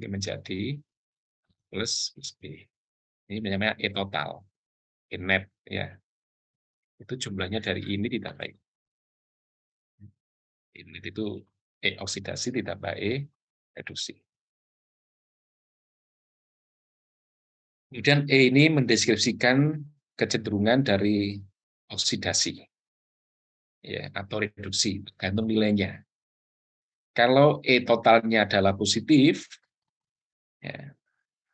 ini menjadi plus B. Ini namanya E total, E net ya. Itu jumlahnya dari ini ditambah ini. Ini itu E oksidasi ditambah E reduksi. Kemudian E ini mendeskripsikan kecenderungan dari oksidasi ya, atau reduksi, tergantung nilainya. Kalau E totalnya adalah positif, ya,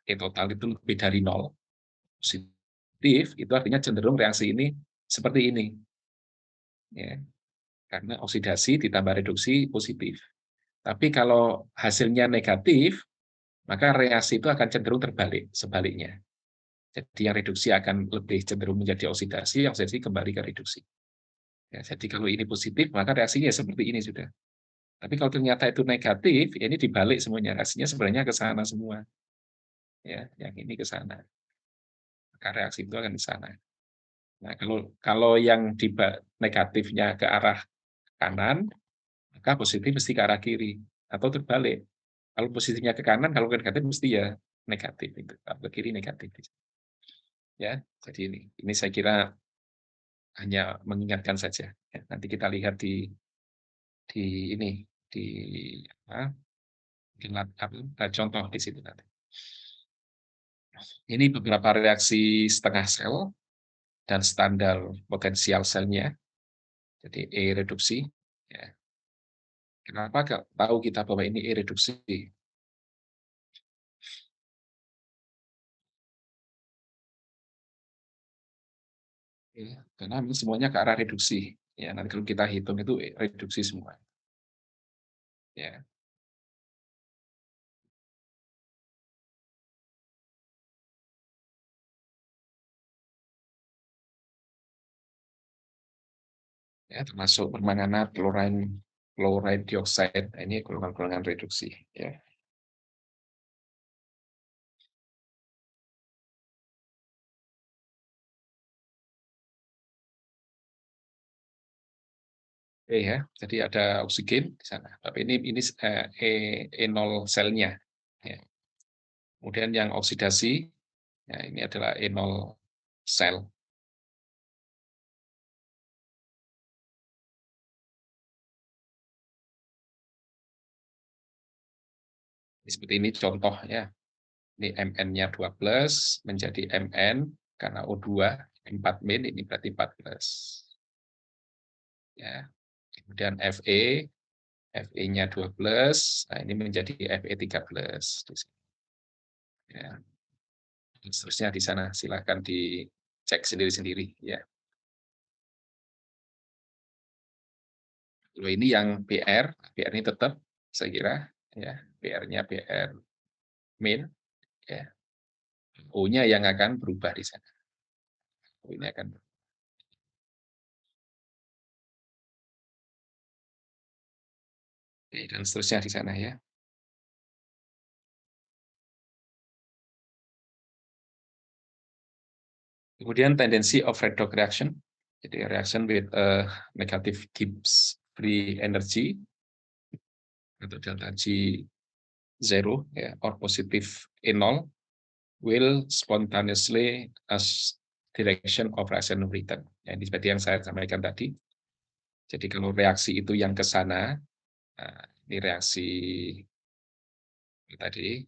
E total itu lebih dari 0, positif, itu artinya cenderung reaksi ini seperti ini. Ya, karena oksidasi ditambah reduksi positif. Tapi kalau hasilnya negatif, maka reaksi itu akan cenderung terbalik, sebaliknya. Jadi yang reduksi akan lebih cenderung menjadi oksidasi, oksidasi kembali ke reduksi. Ya, jadi kalau ini positif, maka reaksinya seperti ini sudah. Tapi kalau ternyata itu negatif, ya ini dibalik semuanya. Reaksinya sebenarnya ke sana semua. Ya, yang ini ke sana. Maka reaksi itu akan ke sana. Nah, kalau yang negatifnya ke arah kanan, maka positif mesti ke arah kiri atau terbalik. Kalau positifnya ke kanan, kalau ke negatif mesti ya negatif itu. Kalau ke kiri negatif. Ya, jadi ini saya kira hanya mengingatkan saja. Ya, nanti kita lihat di ini di contoh di situ nanti. Ini beberapa reaksi setengah sel dan standar potensial selnya. Jadi E reduksi. Ya. Kenapa tahu kita bahwa ini E reduksi? Ya, karena ini semuanya ke arah reduksi. Ya, nanti kalau kita hitung itu reduksi semua. Ya. Ya, termasuk permanganat, chloride dioxide, ini golongan-golongan reduksi. Ya. Ya, jadi ada oksigen di sana. Tapi ini E0 selnya. Ya. Kemudian yang oksidasi, ya ini adalah E0 sel. Seperti ini contoh ya. Ini Mn-nya 12 menjadi Mn karena O2 4 min, ini berarti 14. Ya. Kemudian Fe-nya 12, nah ini menjadi Fe 13. Ya. Dan seterusnya di sana, silakan dicek sendiri-sendiri ya. Lalu ini yang BR ini tetap saya kira ya, BR-nya BR min ya. O-nya yang akan berubah di sana. O ini akan berubah. Oke, dan seterusnya di sana ya. Kemudian tendency of redox reaction, jadi reaction with negative Gibbs free energy atau delta G 0 ya, or positive E0 will spontaneously as direction of reaction return. Ya, ini seperti yang saya sampaikan tadi. Jadi kalau reaksi itu yang ke sana, nah, ini reaksi tadi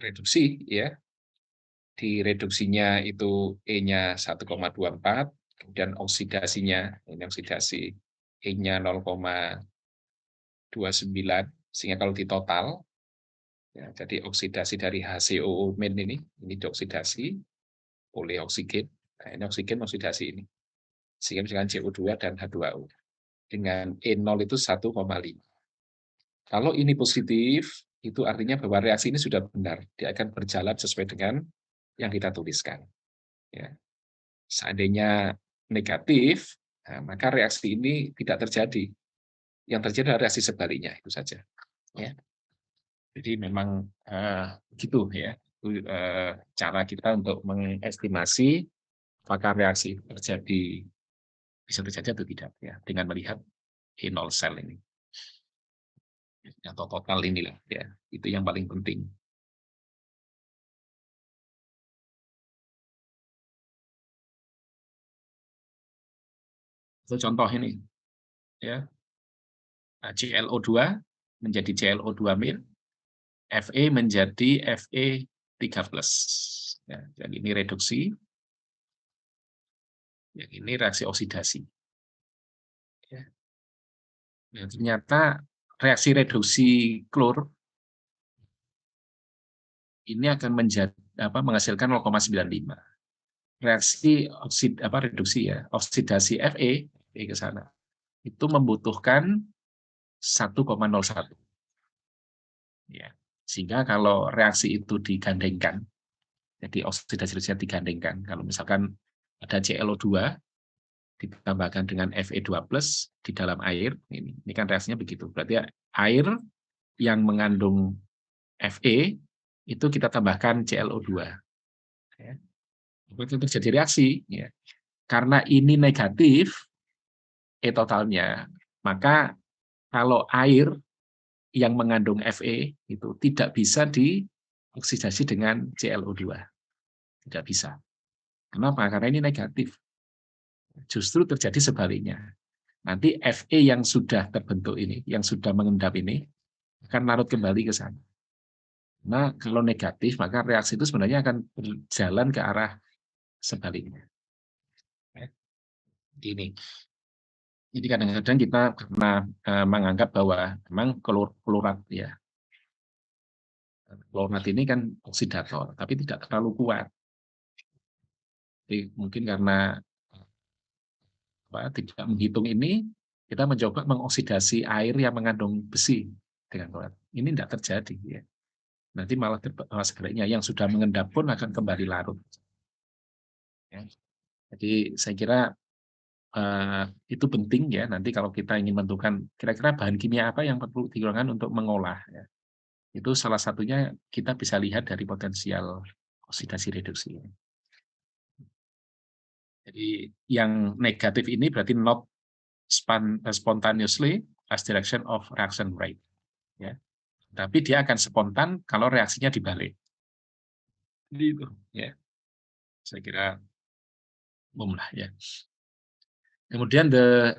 reduksi ya. Di reduksinya itu E-nya 1,24, kemudian oksidasinya, ini oksidasi E-nya 0,29, sehingga kalau ditotal, ya, jadi oksidasi dari HCOO min ini dioksidasi oleh oksigen, nah, ini oksigen oksidasi ini, sehingga misalkan CO2 dan H2O, dengan E0 itu 1,5. Kalau ini positif, itu artinya bahwa reaksi ini sudah benar, dia akan berjalan sesuai dengan yang kita tuliskan. Ya. Seandainya negatif, nah, maka reaksi ini tidak terjadi. Yang terjadi adalah reaksi sebaliknya, itu saja. Ya. Jadi memang gitu ya. Itu cara kita untuk mengestimasi apakah reaksi terjadi bisa terjadi atau tidak ya dengan melihat E0 sel ini. atau total inilah ya, itu yang paling penting. Itu contoh ini ya, ClO2 menjadi ClO2-. Fe menjadi Fe3+. Ya, jadi ini reduksi, yang ini reaksi oksidasi. Ya. Nah, ternyata reaksi reduksi klor ini akan menghasilkan 0,95. Reaksi reduksi ya, oksidasi Fe ke sana itu membutuhkan 1,01. Ya. Sehingga kalau reaksi itu digandengkan, jadi oksidasi reduksinya digandengkan, kalau misalkan ada ClO2 ditambahkan dengan Fe2+ di dalam air, ini kan reaksinya begitu. Berarti air yang mengandung Fe itu kita tambahkan ClO2. Ya. Itu terjadi reaksi. Ya. Karena ini negatif, totalnya, maka kalau air yang mengandung Fe itu tidak bisa dioksidasi dengan ClO2. Tidak bisa. Kenapa? Karena ini negatif. Justru terjadi sebaliknya. Nanti Fe yang sudah terbentuk ini, yang sudah mengendap ini, akan larut kembali ke sana. Nah, kalau negatif, maka reaksi itu sebenarnya akan berjalan ke arah sebaliknya. Ini. Jadi kadang-kadang kita pernah menganggap bahwa memang klorat ya, klorat ini kan oksidator, tapi tidak terlalu kuat. Jadi mungkin karena tidak menghitung ini, kita mencoba mengoksidasi air yang mengandung besi dengan klorat. Ini tidak terjadi. Ya. Nanti malah sebaliknya, yang sudah mengendap pun akan kembali larut. Ya. Jadi saya kira itu penting ya, nanti kalau kita ingin menentukan kira-kira bahan kimia apa yang perlu digunakan untuk mengolah. Ya. Itu salah satunya kita bisa lihat dari potensial oksidasi reduksi. Jadi yang negatif ini berarti not spontaneously as direction of reaction rate. Ya. Tapi dia akan spontan kalau reaksinya dibalik. Jadi itu ya. Saya kira umum lah ya. Kemudian the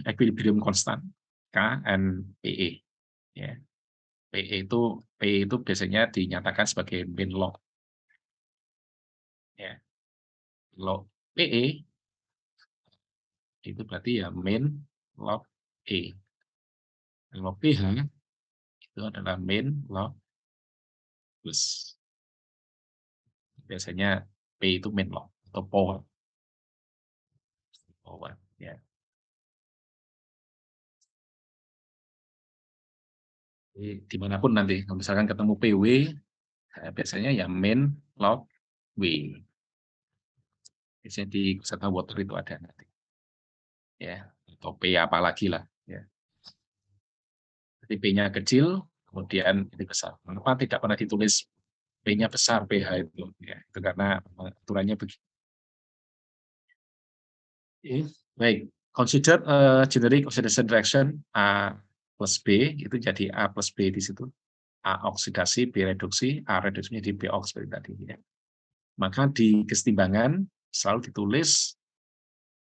equilibrium constant K and PE. Ya. PE itu biasanya dinyatakan sebagai mean log. Ya. Log PE itu berarti ya mean log E. Log PH itu adalah mean log plus. Biasanya P itu mean log atau power. Power ya. Jadi dimanapun nanti, kalau misalkan ketemu PW, biasanya ya mean log W. Biasanya di kusata water itu ada nanti. Ya, atau P apalagi lah. Ya. Jadi P-nya kecil, kemudian ini besar. Mengapa tidak pernah ditulis P-nya besar, pH itu? Ya, itu karena aturannya begitu. Baik, consider generic oxidation reaction A plus B, itu jadi A plus B di situ. A oksidasi, B reduksi, A reduksinya di B ox seperti tadi. Ya. Maka di kesetimbangan selalu ditulis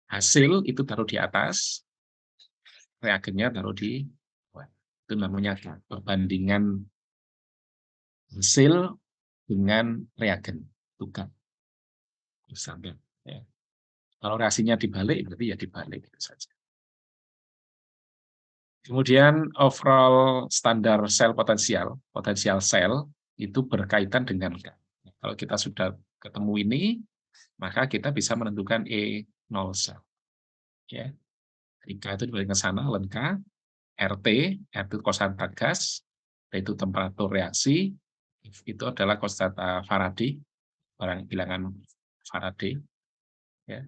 hasil itu taruh di atas, reagennya taruh di bawah. Itu namanya perbandingan hasil dengan reagen, tukar. Misalnya, ya. Kalau reaksinya dibalik, berarti ya dibalik itu saja. Kemudian overall standar sel potensial sel itu berkaitan dengan K. Kalau kita sudah ketemu ini, maka kita bisa menentukan E0 sel. Ya. K itu dibalik ke sana, lengkap. RT itu konstanta gas, yaitu temperatur reaksi, itu adalah konstanta Faraday, bilangan Faraday. Ya.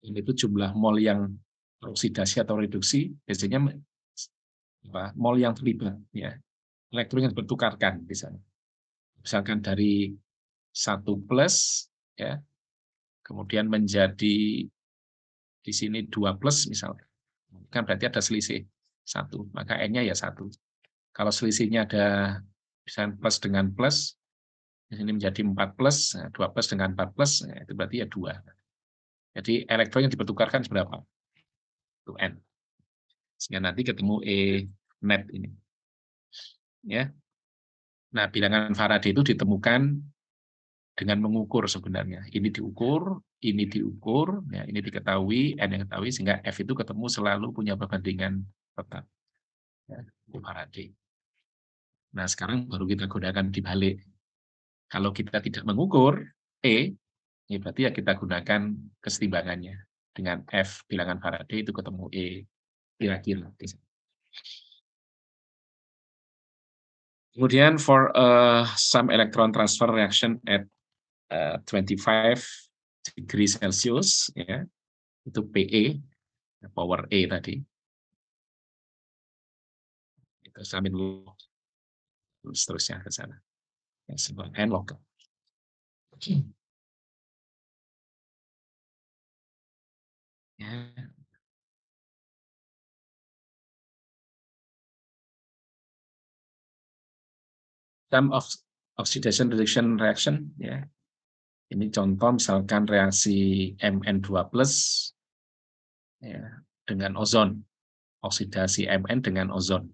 Ini itu jumlah mol yang oksidasi atau reduksi, biasanya mol yang terlibat, ya. Elektron yang bertukarkan di sana. Misalkan dari 1+, ya, kemudian menjadi di sini 2+ misalnya. Kan berarti ada selisih 1, maka N-nya ya 1. Kalau selisihnya ada misalnya plus dengan plus, di sini menjadi 4 plus, 2 plus dengan 4 plus, itu berarti ya 2. Jadi elektron yang dipertukarkan berapa? Itu N. Sehingga nanti ketemu E net ini. Ya. Nah, bilangan Faraday itu ditemukan dengan mengukur sebenarnya. Ini diukur, ya, ini diketahui, N yang diketahui, sehingga F itu ketemu selalu punya perbandingan tetap. Ya, itu Faraday. Nah, sekarang baru kita gunakan dibalik. Kalau kita tidak mengukur E, ya berarti ya kita gunakan kesetimbangannya. Dengan F bilangan Faraday itu ketemu E kira-kira. Kemudian for some electron transfer reaction at 25 degree Celsius, ya, itu PE, power E tadi. Itu sampai dulu, seterusnya ke sana. Ya, sebuah N lokal. Ya. Some of oxidation reaction, ya. Ini contoh misalkan reaksi Mn2+, ya, dengan ozon, oksidasi Mn dengan ozon.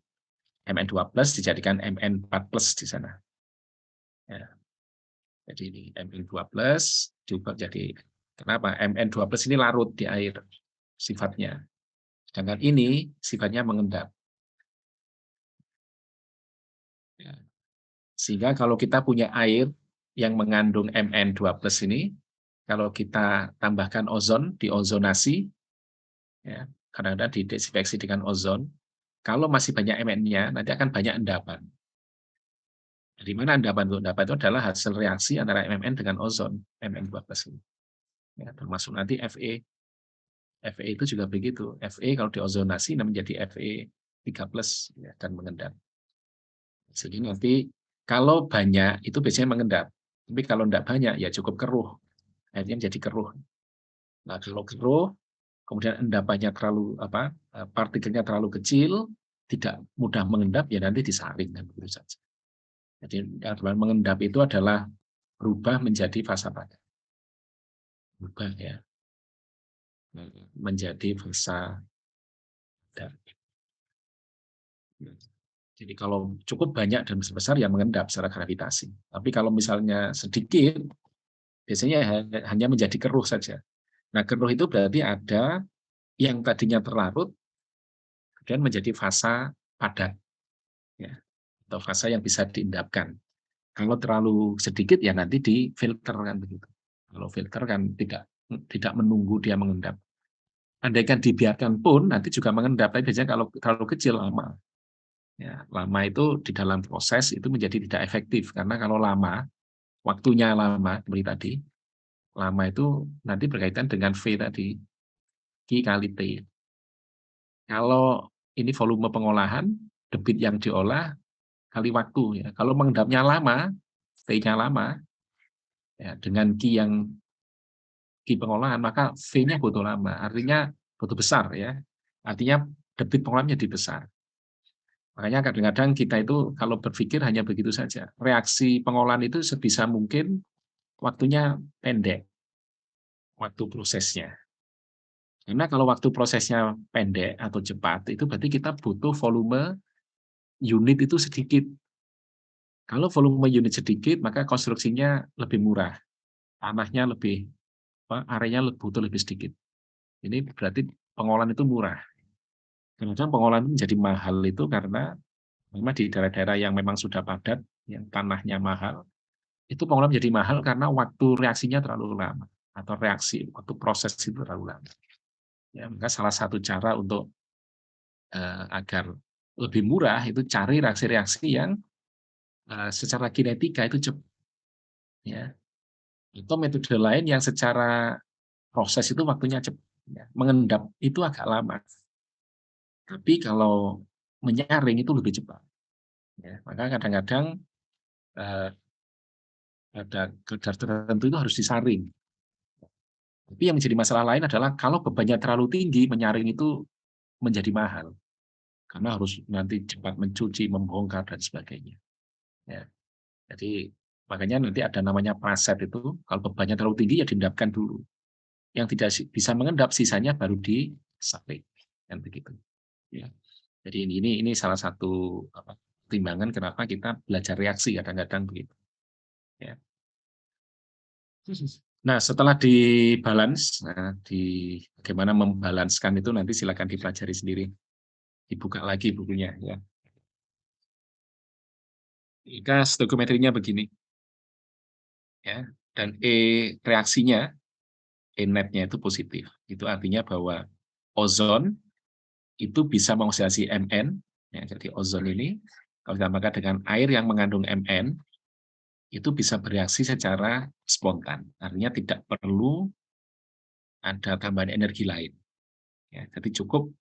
Mn2+ dijadikan Mn4+ di sana. Ya. Jadi ini Mn2+ diubah jadi, kenapa? Mn2+ ini larut di air sifatnya. Sedangkan ini sifatnya mengendap. Ya. Sehingga kalau kita punya air yang mengandung Mn2+ ini, kalau kita tambahkan ozon, diozonasi, ya, kadang-kadang didesinfeksi dengan ozon, kalau masih banyak Mn-nya, nanti akan banyak endapan. Di mana endapan itu? Endapan itu adalah hasil reaksi antara Mn dengan ozon, Mn2+ ini. Ya, termasuk nanti Fe. Fe itu juga begitu. Fe kalau diozonasi menjadi Fe3+, ya, dan mengendap. Jadi nanti kalau banyak itu biasanya mengendap. Tapi kalau tidak banyak ya cukup keruh. Akhirnya menjadi keruh. Nah, kalau keruh, kemudian endapannya terlalu partikelnya terlalu kecil, tidak mudah mengendap, ya nanti disaring dan begitu saja. Jadi yang mengendap itu adalah berubah menjadi fasa padat. Berubah, ya, menjadi fasa padat. Jadi kalau cukup banyak dan besar ya mengendap secara gravitasi. Tapi kalau misalnya sedikit, biasanya hanya menjadi keruh saja. Nah, keruh itu berarti ada yang tadinya terlarut, kemudian menjadi fasa padat, ya, atau fasa yang bisa diendapkan. Kalau terlalu sedikit ya nanti difilter kan begitu. Kalau filter kan tidak menunggu dia mengendap. Andaikan dibiarkan pun nanti juga mengendap, tapi biasanya kalau terlalu kecil lama. Ya, lama itu di dalam proses itu menjadi tidak efektif karena kalau lama, waktunya lama seperti tadi, lama itu nanti berkaitan dengan V tadi, Q kali T. Kalau ini volume pengolahan, debit yang diolah kali waktu, ya. Kalau mengendapnya lama, T-nya lama, ya, dengan Q pengolahan, maka V-nya butuh lama, artinya butuh besar, ya. Artinya debit pengolahannya jadi besar. Makanya kadang-kadang kita itu kalau berpikir hanya begitu saja. Reaksi pengolahan itu sebisa mungkin waktunya pendek, waktu prosesnya. Karena kalau waktu prosesnya pendek atau cepat, itu berarti kita butuh volume unit itu sedikit. Kalau volume unit sedikit, maka konstruksinya lebih murah. Tanahnya lebih, areanya butuh lebih sedikit. Ini berarti pengolahan itu murah. Kadang-kadang pengolahan menjadi mahal itu karena memang di daerah-daerah yang memang sudah padat, yang tanahnya mahal, itu pengolahan menjadi mahal karena waktu reaksinya terlalu lama. Atau reaksi, waktu proses itu terlalu lama. Ya, maka salah satu cara untuk agar lebih murah itu cari reaksi-reaksi yang secara kinetika itu cepat, ya. Atau metode lain yang secara proses itu waktunya cepat, ya. Mengendap itu agak lama, tapi kalau menyaring itu lebih cepat, ya. Maka kadang-kadang ada kadar tertentu itu harus disaring. Tapi yang menjadi masalah lain adalah kalau bebannya terlalu tinggi, menyaring itu menjadi mahal. karena harus nanti cepat mencuci, membongkar dan sebagainya. Ya. Jadi makanya nanti ada namanya praset itu, kalau bebannya terlalu tinggi ya diendapkan dulu. Yang tidak bisa mengendap sisanya baru disalin, kan begitu. Ya. Jadi ini salah satu pertimbangan kenapa kita belajar reaksi kadang-kadang begitu. Ya. Nah, setelah dibalance, bagaimana membalanskan itu nanti silakan dipelajari sendiri. Dibuka lagi bukunya. Ya. Jika stoikiometrinya begini, ya, dan reaksinya, netnya itu positif. Itu artinya bahwa ozon itu bisa mengoksidasi Mn, ya, jadi ozon ini kalau ditambahkan dengan air yang mengandung Mn, itu bisa bereaksi secara spontan. Artinya tidak perlu ada tambahan energi lain. Ya, jadi cukup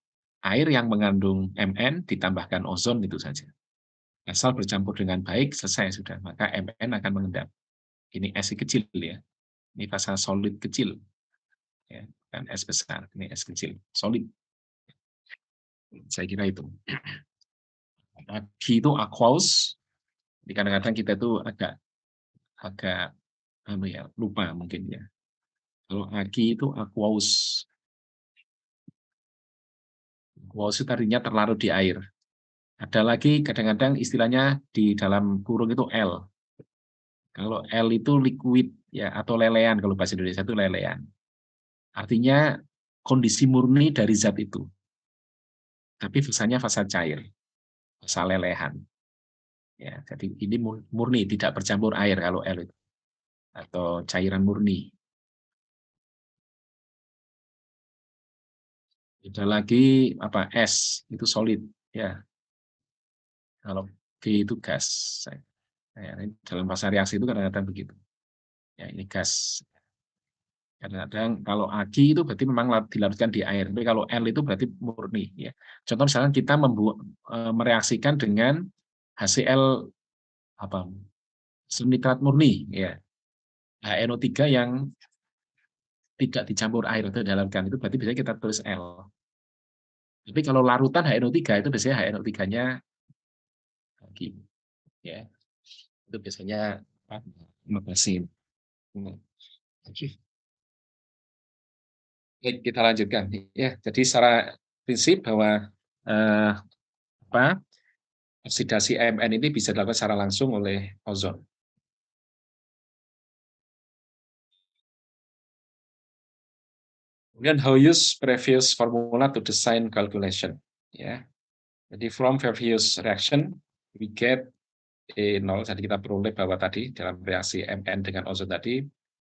air yang mengandung Mn ditambahkan ozon itu saja. Asal bercampur dengan baik, selesai sudah. Maka Mn akan mengendap. Ini S kecil ya. Ini fasa solid kecil. Ya, bukan S besar. Ini S kecil. Solid. Saya kira itu. Q itu aqueous. Jadi kadang-kadang kita itu agak lupa mungkin ya. Kalau Aqi itu aqueous. Aqueous itu artinya terlarut di air. Ada lagi kadang-kadang istilahnya di dalam kurung itu L. Kalau L itu liquid ya atau lelean, kalau bahasa Indonesia itu lelean. Artinya kondisi murni dari zat itu. Tapi fasanya fasa cair, fasa lelehan. Ya, jadi ini murni, tidak bercampur air kalau L itu. Atau cairan murni. Ada lagi S itu solid ya. Kalau G itu gas. Ya, dalam fase reaksi itu kadang-kadang begitu. Ya, ini gas. Kadang-kadang kalau Aqi itu berarti memang dilarutkan di air. Tapi kalau L itu berarti murni. Ya. Contoh misalnya kita mereaksikan dengan HCl nitrat murni, ya. HNO3 yang tidak dicampur air atau dilarutkan itu berarti biasanya kita tulis L. Tapi kalau larutan HNO3 itu biasanya HNO3-nya Aqi. Ya. Itu biasanya mesin. Baik, kita lanjutkan. Ya, jadi secara prinsip bahwa eh, oksidasi AMN ini bisa dilakukan secara langsung oleh ozon. Kemudian how use previous formula to design calculation. Ya, jadi from previous reaction we get E0. Jadi kita peroleh bahwa tadi dalam reaksi Mn dengan ozon tadi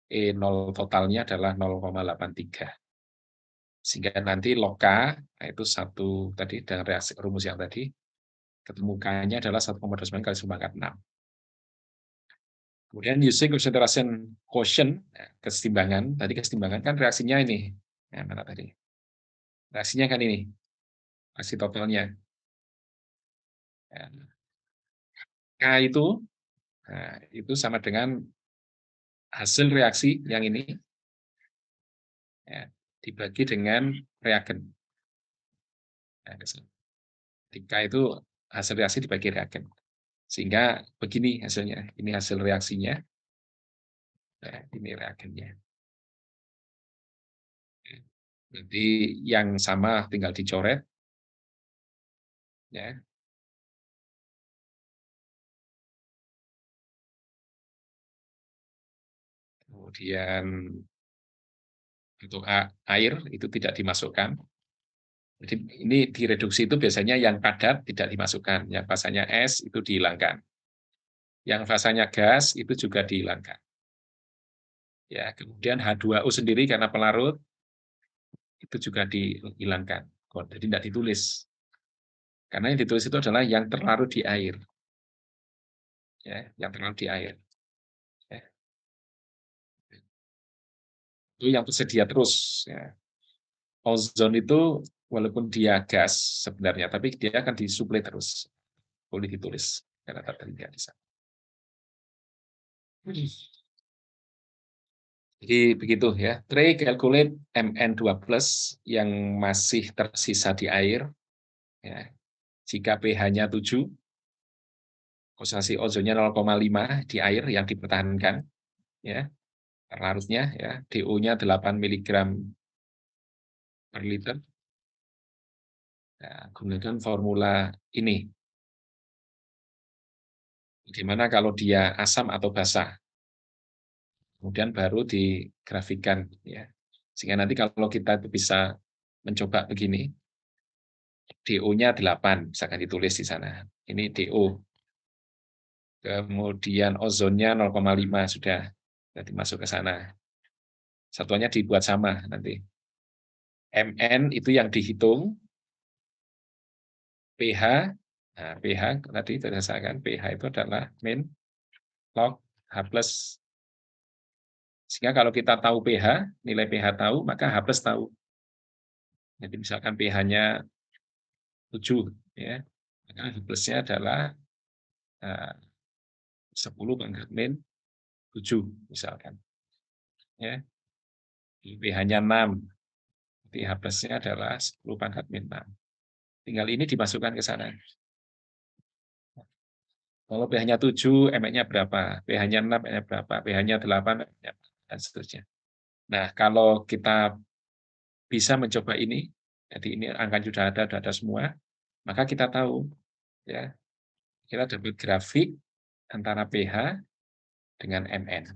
E0 totalnya adalah 0,83. Sehingga nanti log K, itu satu tadi dengan reaksi rumus yang tadi, ketemu K-nya adalah 1,29 kali 1/6. Kemudian using concentration quotient, kesetimbangan. Tadi kesetimbangan kan reaksinya ini. Ya, mana tadi? Reaksinya kan ini. Reaksi totalnya. Ya. K itu sama dengan hasil reaksi yang ini ya, dibagi dengan reagen. Ya, K itu hasil reaksi dibagi reagen. Sehingga begini hasilnya. Ini hasil reaksinya. Ya, ini reagennya. Jadi yang sama tinggal dicoret. Ya. Kemudian untuk air itu tidak dimasukkan. Jadi ini direduksi itu biasanya yang padat tidak dimasukkan, yang fasanya es itu dihilangkan. Yang fasanya gas itu juga dihilangkan. Ya, kemudian H2O sendiri karena pelarut itu juga dihilangkan. Jadi tidak ditulis. Karena yang ditulis itu adalah yang terlarut di air. Ya, yang terlarut di air. Ya. Itu yang tersedia terus. Ya. Ozon itu walaupun dia gas sebenarnya, tapi dia akan disuplai terus. Boleh ditulis karena tersedia di sana. Jadi begitu ya. Try calculate Mn2+ yang masih tersisa di air. Ya. Jika pH-nya 7, konsentrasi ozonnya 0,5 di air yang dipertahankan, ya, larutnya, ya, DO-nya 8 mg per liter. Nah, gunakan formula ini. Bagaimana kalau dia asam atau basah? Kemudian baru digrafikan, ya. Sehingga nanti kalau kita bisa mencoba begini, DO-nya 8, misalkan ditulis di sana. Ini DO. Kemudian ozonnya 0,5 sudah. Nanti masuk ke sana. Satuannya dibuat sama nanti. Mn itu yang dihitung, pH, nah, pH tadi berdasarkan pH itu adalah min log H plus. Sehingga kalau kita tahu pH, nilai pH tahu, maka H plus tahu. Jadi misalkan pH-nya 7, ya, maka H plusnya adalah 10 pangkat min 7, misalkan. Ya, pH-nya 6, jadi H plusnya adalah 10 pangkat min 6. Tinggal ini dimasukkan ke sana. Kalau pH-nya 7, Mn-nya berapa? pH-nya 6, Mn-nya berapa? pH-nya 8, Mn-nya dan seterusnya. Nah, kalau kita bisa mencoba ini, jadi ini angka sudah ada semua, maka kita tahu, ya, kita dapat grafik antara pH dengan Mn.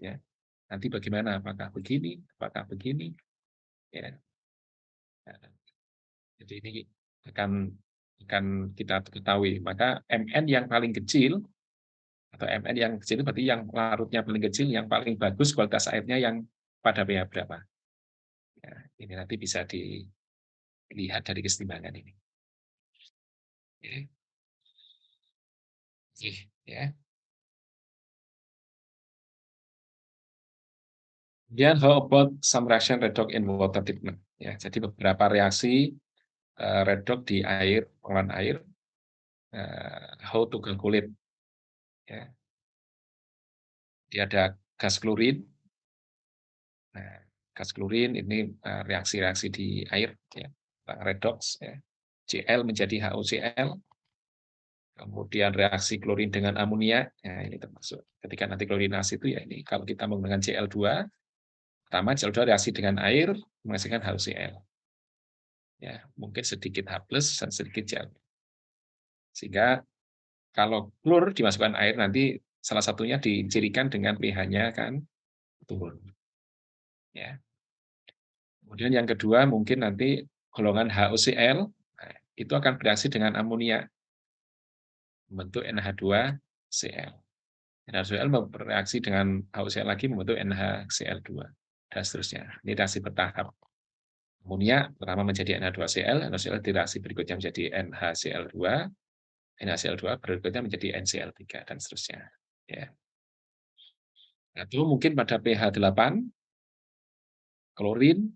Ya. Nanti bagaimana? Apakah begini? Apakah begini? Ya. Jadi ini akan kita ketahui. Maka Mn yang paling kecil atau Mn yang kecil berarti yang larutnya paling kecil, yang paling bagus kualitas airnya yang pada pH berapa. Ya, ini nanti bisa dilihat dari kesetimbangan ini. Oke. Ya. Kemudian how about some reaction redox in water treatment? Ya, jadi beberapa reaksi redox di air, pengolahan air, how to calculate. Ya. Dia ada gas klorin. Nah, gas klorin ini reaksi-reaksi di air, ya, redox, ya. Cl menjadi HOCl. Kemudian reaksi klorin dengan amonia, ya, ini termasuk. Ketika nanti klorinasi itu ya ini kalau kita menggunakan Cl2, pertama Cl2 reaksi dengan air menghasilkan HCl. Ya, mungkin sedikit H+ dan sedikit Cl. Sehingga kalau klor dimasukkan air nanti salah satunya dicirikan dengan pH-nya kan turun. Ya. Kemudian yang kedua mungkin nanti golongan HOCl, nah, itu akan bereaksi dengan amonia membentuk NH2Cl. NH2Cl bereaksi dengan HOCl lagi membentuk NaCl2 dan seterusnya. Ini reaksi bertahap. Amonia pertama menjadi NH2Cl, NH2Cl di reaksi berikutnya menjadi NaCl2, NaCl2 berikutnya menjadi NCl3 dan seterusnya. Ya. Atau mungkin pada pH 8 klorin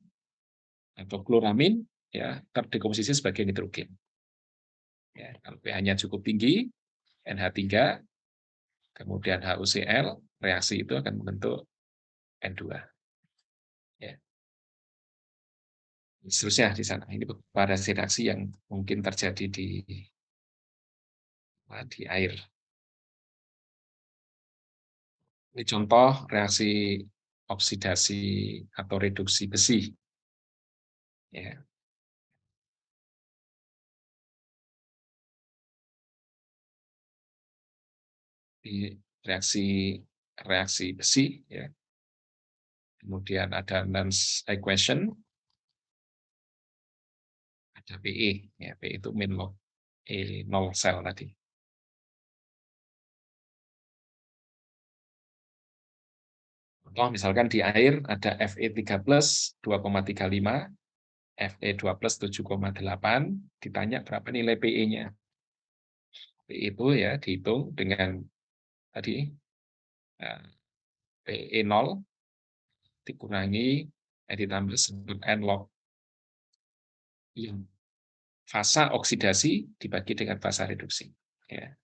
atau kloramin ya terdekomposisi sebagai nitrogen. Ya, kalau pH-nya cukup tinggi, NH3, kemudian HOCl, reaksi itu akan membentuk N2. Ya. Seterusnya di sana. Ini beberapa reaksi yang mungkin terjadi di air. Ini contoh reaksi oksidasi atau reduksi besi. Ya. Di reaksi besi, ya. Kemudian ada Nernst equation, ada PE, ya, PE itu min log E0 sel tadi. Contoh misalkan di air ada Fe3+, 2,35, Fe2+, 7,8, ditanya berapa nilai PE-nya. PE itu ya dihitung dengan tadi PE0 dikurangi ditambah N log fasa oksidasi dibagi dengan fasa reduksi. Ya.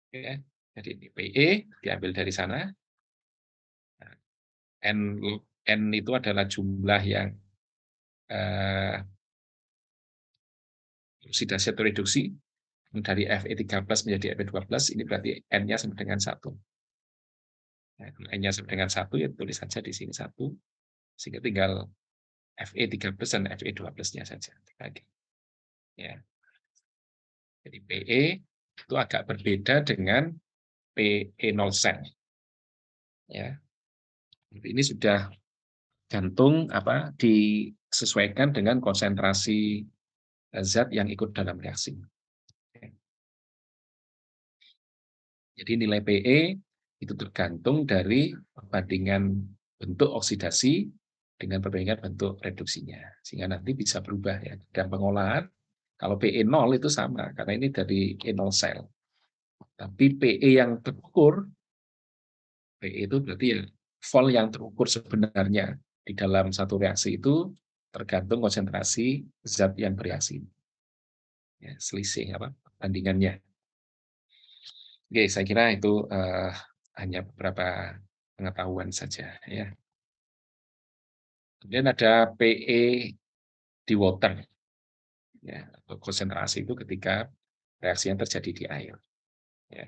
Ya. Jadi PE diambil dari sana. N itu adalah jumlah yang oksidasi atau reduksi dari Fe13 menjadi Fe12, ini berarti N-nya sama dengan 1. Nah, N-nya sama dengan 1, ya tulis saja di sini 1, sehingga tinggal Fe13 dan Fe12-nya saja. Ya. Jadi Pe itu agak berbeda dengan Pe0 sel. Ya. Ini sudah gantung disesuaikan dengan konsentrasi zat yang ikut dalam reaksi. Jadi nilai Pe itu tergantung dari perbandingan bentuk oksidasi dengan perbandingan bentuk reduksinya. Sehingga nanti bisa berubah ya. Dan pengolahan, kalau Pe0 itu sama, karena ini dari E0 sel. Tapi Pe yang terukur, Pe itu berarti ya vol yang terukur sebenarnya di dalam satu reaksi itu tergantung konsentrasi zat yang bereaksi. Ya, selisih bandingannya. Oke, saya kira itu hanya beberapa pengetahuan saja ya. Kemudian ada Pe di water, ya, atau konsentrasi itu ketika reaksi yang terjadi di air. Ya.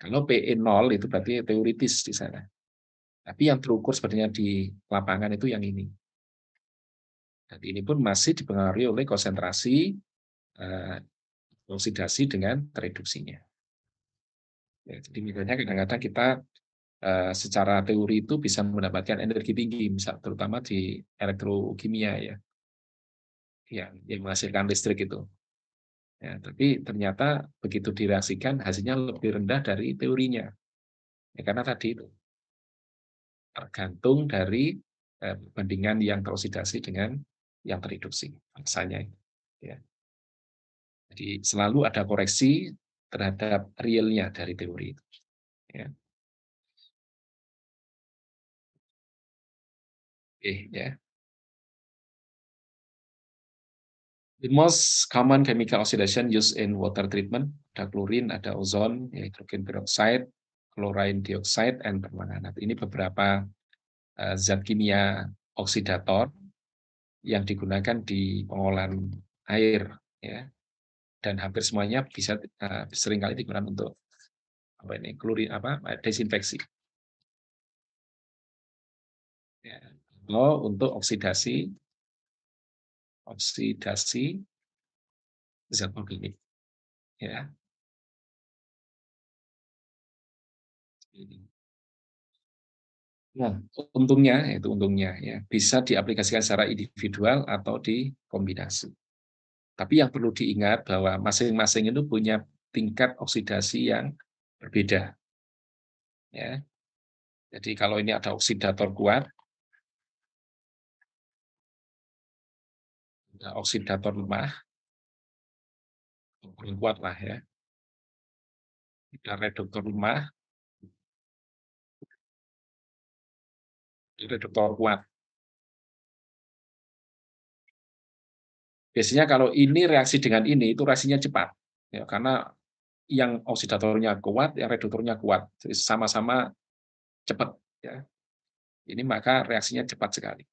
Kalau Pe0 itu berarti teoritis di sana. Tapi yang terukur sebenarnya di lapangan itu yang ini. Dan ini pun masih dipengaruhi oleh konsentrasi oksidasi dengan reduksinya. Ya, jadi misalnya kadang-kadang kita secara teori itu bisa mendapatkan energi tinggi, misal terutama di elektrokimia ya, yang menghasilkan listrik itu. Ya, tapi ternyata begitu direaksikan hasilnya lebih rendah dari teorinya. Ya, karena tadi itu tergantung dari perbandingan yang teroksidasi dengan yang tereduksi maksanya. Ya. Jadi selalu ada koreksi terhadap realnya dari teori itu. Ya. Oke, ya. The most common chemical oxidation used in water treatment, ada klorin, ada ozon, hidrogen peroxide, chlorine dioxide, and permanganat. Ini beberapa zat kimia oksidator yang digunakan di pengolahan air, ya. Dan hampir semuanya bisa seringkali digunakan untuk klorin desinfeksi. Ya. Untuk oksidasi zat organik, ya. Nah, untungnya ya bisa diaplikasikan secara individual atau dikombinasi. Tapi yang perlu diingat bahwa masing-masing itu punya tingkat oksidasi yang berbeda. Ya. Jadi kalau ini ada oksidator kuat, ada oksidator lemah, kurang kuat lah ya. Ada reduktor lemah, reduktor kuat. Biasanya kalau ini reaksi dengan ini, itu reaksinya cepat. Ya, karena yang oksidatornya kuat, yang reduktornya kuat. Jadi sama-sama cepat. Ya. Ini maka reaksinya cepat sekali.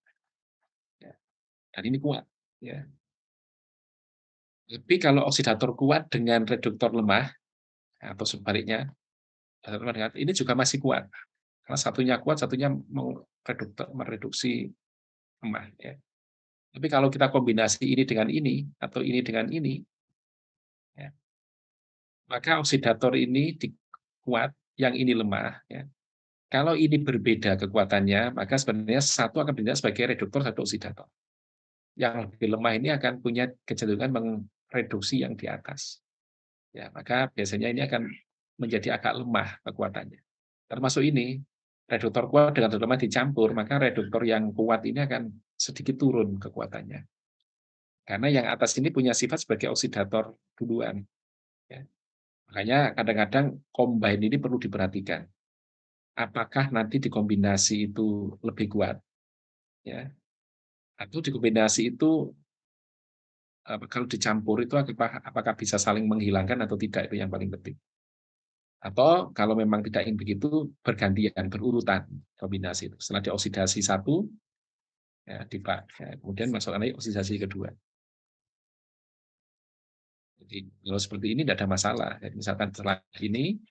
Ya. Dan ini kuat. Ya. Tapi kalau oksidator kuat dengan reduktor lemah, atau sebaliknya, ini juga masih kuat. Karena satunya kuat, satunya mereduksi lemah. Ya. Tapi kalau kita kombinasi ini dengan ini, atau ini dengan ini, ya, maka oksidator ini kuat, yang ini lemah. Ya. Kalau ini berbeda kekuatannya, maka sebenarnya satu akan bertindak sebagai reduktor, satu oksidator. Yang lebih lemah ini akan punya kecenderungan mereduksi yang di atas. Ya, maka biasanya ini akan menjadi agak lemah kekuatannya. Termasuk ini, reduktor kuat dengan reduktor lemah dicampur, maka reduktor yang kuat ini akan sedikit turun kekuatannya. Karena yang atas ini punya sifat sebagai oksidator duluan. Ya. Makanya kadang-kadang combine ini perlu diperhatikan. Apakah nanti dikombinasi itu lebih kuat? Ya. Atau dikombinasi itu kalau dicampur itu apakah bisa saling menghilangkan atau tidak, itu yang paling penting. Atau kalau memang tidak ingin begitu, bergantian, berurutan kombinasi itu. Setelah dioksidasi satu, ya, kemudian masukkan lagi oksidasi kedua. Jadi kalau seperti ini tidak ada masalah. Jadi misalkan setelah ini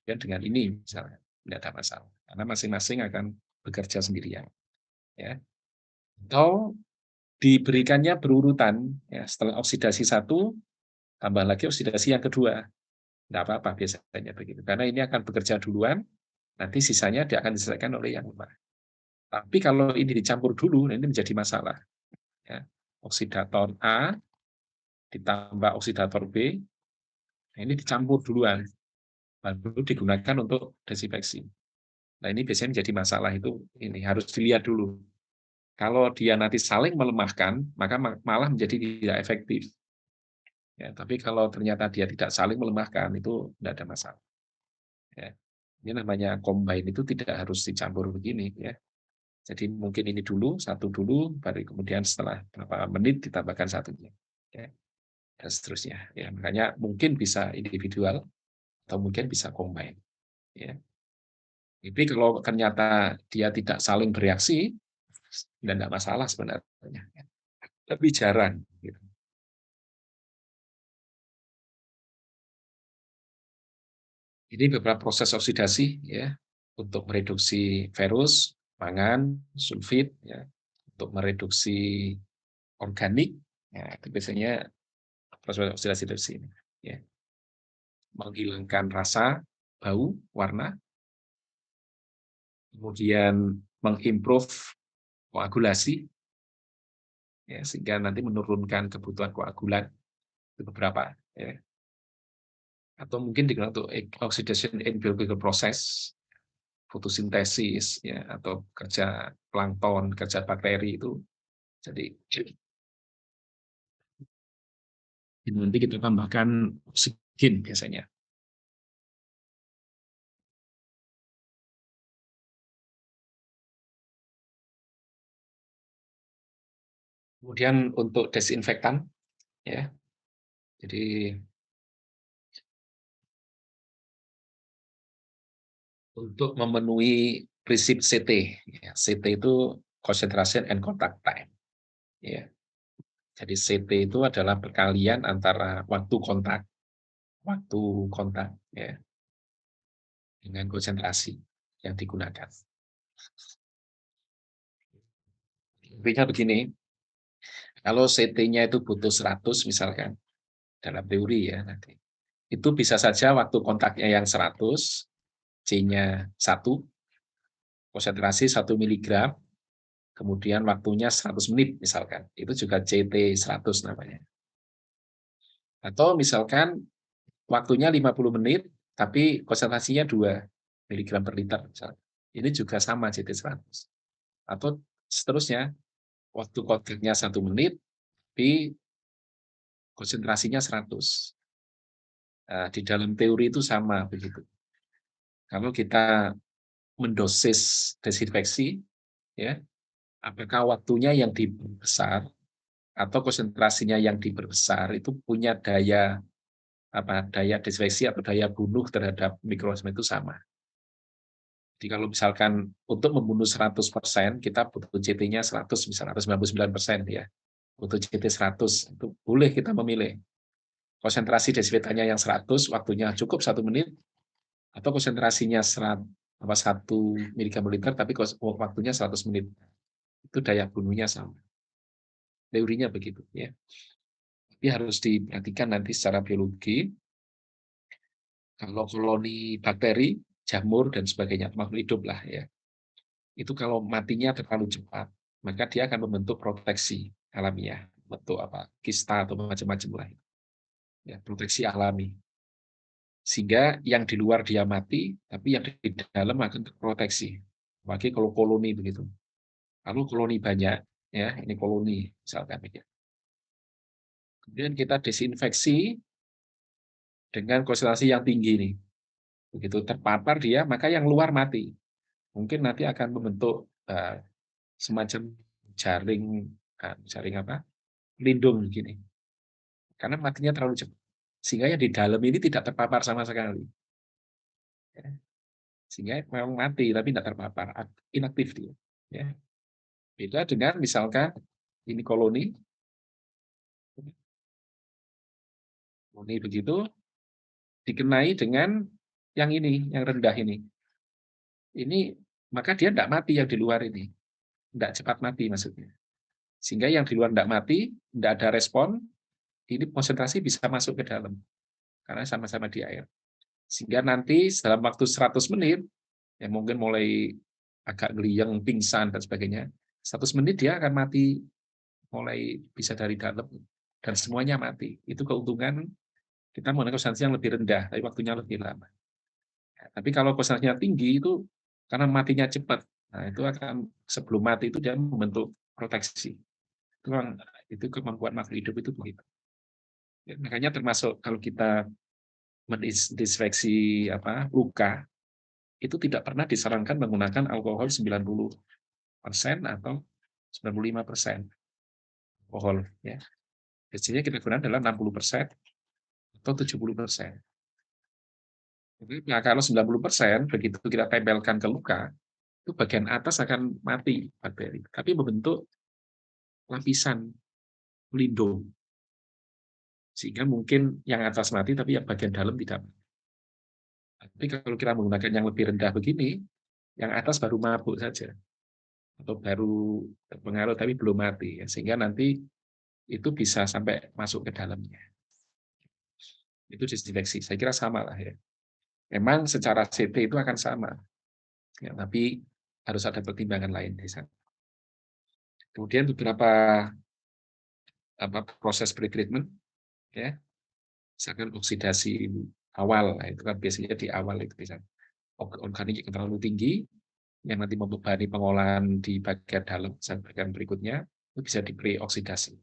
dan dengan ini misalnya tidak ada masalah karena masing-masing akan bekerja sendirian. Ya. Atau diberikannya berurutan, ya, setelah oksidasi satu tambah lagi oksidasi yang kedua, tidak apa-apa biasanya begitu. Karena ini akan bekerja duluan, nanti sisanya dia akan diselesaikan oleh yang lemah. Tapi kalau ini dicampur dulu, ini menjadi masalah. Ya. Oksidator A ditambah oksidator B, nah ini dicampur duluan, baru digunakan untuk desinfeksi. Nah ini biasanya menjadi masalah itu, ini harus dilihat dulu. Kalau dia nanti saling melemahkan, maka malah menjadi tidak efektif. Ya, tapi kalau ternyata dia tidak saling melemahkan, itu tidak ada masalah. Ya. Ini namanya combine itu tidak harus dicampur begini. Ya. Jadi mungkin ini dulu, satu dulu, baru kemudian setelah beberapa menit ditambahkan satunya. Ya. Dan seterusnya. Ya, makanya mungkin bisa individual atau mungkin bisa combine. Ya. Tapi kalau ternyata dia tidak saling bereaksi, dan tidak masalah sebenarnya. Tapi jarang. Gitu. Ini beberapa proses oksidasi ya untuk mereduksi ferus, mangan, sulfit, ya, untuk mereduksi organik, ya, itu biasanya proses oksidasi dari sini. Ya. Menghilangkan rasa, bau, warna, kemudian mengimprove koagulasi, ya, sehingga nanti menurunkan kebutuhan koagulan itu beberapa. Ya. Atau mungkin digunakan untuk oxidation in biological process, fotosintesis, ya, atau kerja plankton, kerja bakteri itu. Jadi nanti kita tambahkan oksigen biasanya. Kemudian untuk desinfektan, ya, jadi untuk memenuhi prinsip CT, ya, CT itu concentration and contact time, ya. Jadi CT itu adalah perkalian antara waktu kontak, ya, dengan konsentrasi yang digunakan. Intinya begini, kalau CT-nya itu butuh 100 misalkan, dalam teori ya nanti, itu bisa saja waktu kontaknya yang 100, C-nya 1, konsentrasi 1 mg, kemudian waktunya 100 menit misalkan. Itu juga CT 100 namanya. Atau misalkan waktunya 50 menit, tapi konsentrasinya 2 mg/liter misalkan. Ini juga sama CT 100. Atau seterusnya, waktu kontaknya 1 menit, tapi konsentrasinya 100. Nah, di dalam teori itu sama begitu. Kalau kita mendosis desinfeksi, ya, apakah waktunya yang diperbesar atau konsentrasinya yang diperbesar itu punya daya desinfeksi atau daya bunuh terhadap mikroorganisme itu sama. Jadi kalau misalkan untuk membunuh 100%, kita butuh CT-nya 100, misalnya 99% ya. Butuh CT 100, itu boleh kita memilih. Konsentrasi desinfektannya yang 100, waktunya cukup 1 menit, atau konsentrasinya 1 mg/liter, tapi waktunya 100 menit. Itu daya bunuhnya sama. Teorinya begitu. Ya. Tapi harus diperhatikan nanti secara biologi, kalau koloni bakteri, jamur, dan sebagainya, makhluk hidup lah ya, itu kalau matinya terlalu cepat, maka dia akan membentuk proteksi alamiah, bentuk apa, kista atau macam-macam lah. Ya, proteksi alami. Sehingga yang di luar dia mati, tapi yang di dalam akan terproteksi. Bagi kalau koloni begitu. Kalau koloni banyak, ya ini koloni misalkan. Kemudian kita desinfeksi dengan konsentrasi yang tinggi nih. Begitu terpapar dia, maka yang luar mati. Mungkin nanti akan membentuk semacam jaring, jaring apa? Lindung gini. Karena matinya terlalu cepat. Sehingga yang di dalam ini tidak terpapar sama sekali. Ya. Sehingga memang mati tapi tidak terpapar, inaktif dia. Ya. Beda dengan misalkan ini koloni begitu dikenai dengan yang ini, yang rendah ini. Ini maka dia tidak mati yang di luar ini, tidak cepat mati maksudnya. Sehingga yang di luar tidak mati, tidak ada respon, ini konsentrasi bisa masuk ke dalam karena sama-sama di air. Sehingga nanti dalam waktu 100 menit, yang mungkin mulai agak geliyang, pingsan dan sebagainya, 100 menit dia akan mati, mulai bisa dari dalam dan semuanya mati. Itu keuntungan kita menggunakan konsentrasi yang lebih rendah, tapi waktunya lebih lama. Tapi kalau konsentrasinya tinggi itu karena matinya cepat, nah itu akan sebelum mati itu dia membentuk proteksi. Itu kemampuan makhluk hidup itu begitu. Ya, makanya termasuk kalau kita mendisinfeksi luka, itu tidak pernah disarankan menggunakan alkohol 90% atau 95% alkohol. Ya. Biasanya kita gunakan adalah 60% atau 70%. Nah, kalau 90% begitu kita tempelkan ke luka, itu bagian atas akan mati bakteri, tapi membentuk lapisan pelindung. Sehingga mungkin yang atas mati, tapi yang bagian dalam tidak. Tapi kalau kita menggunakan yang lebih rendah begini, yang atas baru mabuk saja, atau baru terpengaruh tapi belum mati, ya. Sehingga nanti itu bisa sampai masuk ke dalamnya. Itu disinfeksi, saya kira sama lah ya. Memang secara CT itu akan sama, ya, tapi harus ada pertimbangan lain di sana. Kemudian beberapa proses pretreatment, ya, misalkan oksidasi awal, nah itu kan biasanya di awal itu bisa organik yang terlalu tinggi, yang nanti membebani pengolahan di bagian dalam, bagian berikutnya, itu bisa di pre-oksidasi,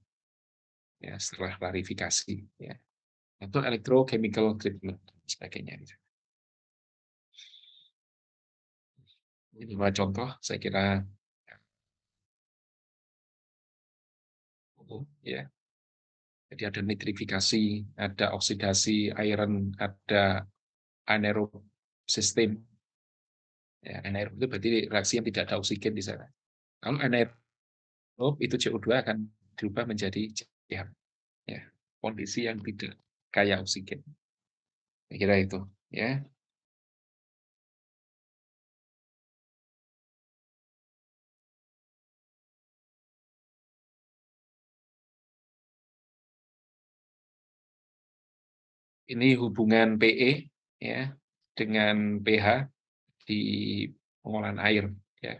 ya, setelah klarifikasi, ya, atau electrochemical treatment, sebagainya. Ini dua contoh, saya kira, ya. Jadi ada nitrifikasi, ada oksidasi iron, ada anaerob sistem. Ya, anaerob itu berarti reaksi yang tidak ada oksigen di sana. Kalau anaerob itu CO2 akan dirubah menjadi CH. Ya, kondisi yang tidak kaya oksigen. Saya kira itu, ya. Ini hubungan PE, ya, dengan pH di pengolahan air, ya.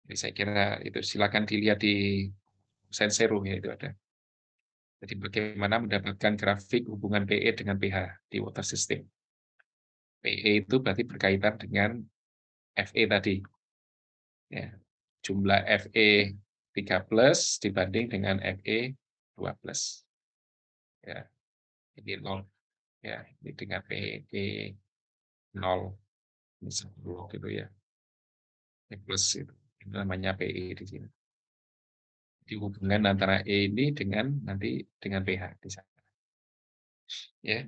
Jadi saya kira itu silakan dilihat di Sensero, ya, itu ada. Jadi bagaimana mendapatkan grafik hubungan PE dengan pH di water system. PE itu berarti berkaitan dengan Fe tadi. Ya, jumlah Fe 3+ dibanding dengan Fe 2+. Ya, ini 0. Ya, ini dengan PE 0. Ini 10 gitu ya. Ini plus itu. Itu namanya PE di sini. Di hubungan antara E ini dengan nanti dengan pH di sana. Ya.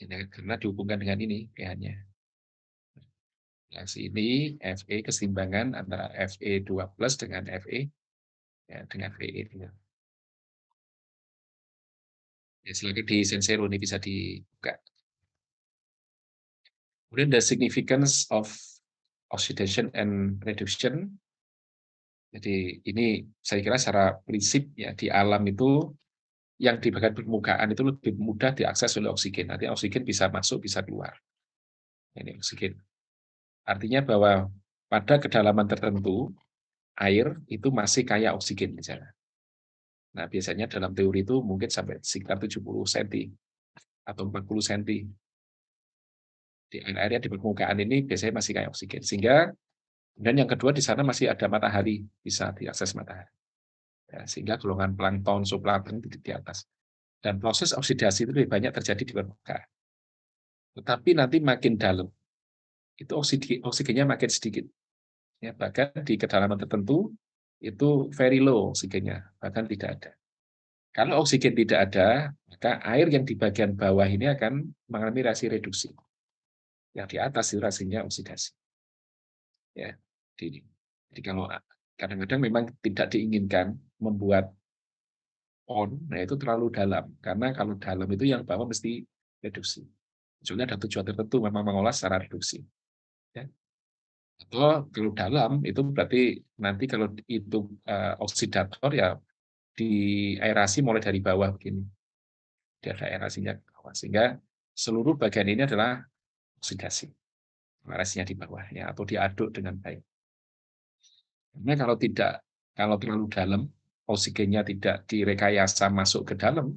Ini karena dihubungkan dengan ini pH-nya. Reaksi ini Fe keseimbangan antara Fe2+ dengan Fe, ya, dengan Ve. Ya, silakan di Sensero ini bisa dibuka. Kemudian the significance of oxidation and reduction. Jadi ini saya kira secara prinsip ya di alam itu yang di bagian permukaan itu lebih mudah diakses oleh oksigen. Nanti oksigen bisa masuk, bisa keluar. Ini oksigen. Artinya bahwa pada kedalaman tertentu air itu masih kaya oksigen di sana. Nah, biasanya dalam teori itu mungkin sampai sekitar 70 cm atau 40 cm. Di area di permukaan ini biasanya masih kaya oksigen. Sehingga, dan yang kedua di sana masih ada matahari, bisa diakses matahari. Ya, sehingga golongan plankton, zooplankton di atas. Dan proses oksidasi itu lebih banyak terjadi di permukaan. Tetapi nanti makin dalam, itu oksigennya makin sedikit. Ya, bahkan di kedalaman tertentu, itu very low oksigennya, bahkan tidak ada. Kalau oksigen tidak ada, maka air yang di bagian bawah ini akan mengalami reaksi reduksi. Yang di atas itu reaksinya oksidasi. Ya, jadi kalau Kadang-kadang memang tidak diinginkan membuat on, nah itu terlalu dalam. Karena kalau dalam itu yang bawah mesti reduksi. Kecuali ada tujuan tertentu memang mengolah secara reduksi. Ya. Atau kalau dalam itu berarti nanti kalau itu oksidator ya diaerasi mulai dari bawah begini. Dia ada aerasinya ke bawah. Sehingga seluruh bagian ini adalah oksidasi. Aerasinya di bawah ya, atau diaduk dengan baik. Karena kalau terlalu dalam, oksigennya tidak direkayasa masuk ke dalam,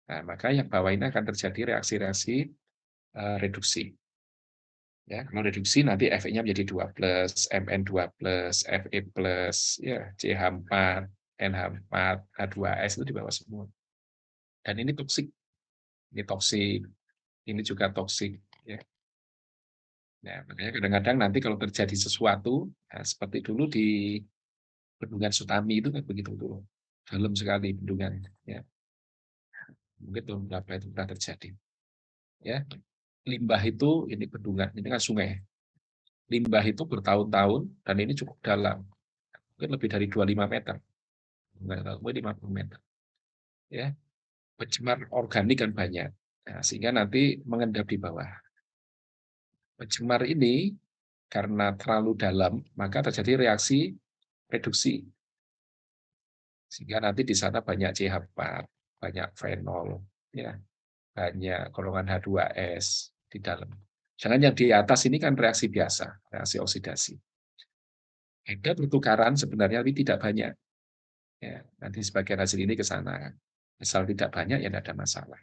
nah, maka yang bawah ini akan terjadi reaksi-reaksi reduksi. Ya, kalau reduksi nanti Fe-nya menjadi 2+, Mn2+, Fe+, ya, CH4, NH4, H2S itu di bawah semua. Dan ini toksik. Ini toksik, ini juga toksik. Ya. Nah, makanya kadang-kadang nanti kalau terjadi sesuatu, nah, seperti dulu di Bendungan Sutami itu kan begitu tuh, dalam sekali bendungan. Ya. Mungkin tahun berapa itu pernah terjadi. Ya, limbah itu ini bendungan, ini kan sungai. Limbah itu bertahun-tahun dan ini cukup dalam, mungkin lebih dari 25 meter, mungkin 50 meter. Ya, pencemar organik kan banyak, nah, sehingga nanti mengendap di bawah. Pencemar ini karena terlalu dalam, maka terjadi reaksi reduksi. Sehingga nanti di sana banyak CH4, banyak fenol, ya, banyak golongan H2S di dalam. Jangan yang di atas ini kan reaksi biasa, reaksi oksidasi. Ada pertukaran sebenarnya tapi tidak banyak. Ya, nanti sebagian hasil ini ke sana. Asal tidak banyak ya tidak ada masalah.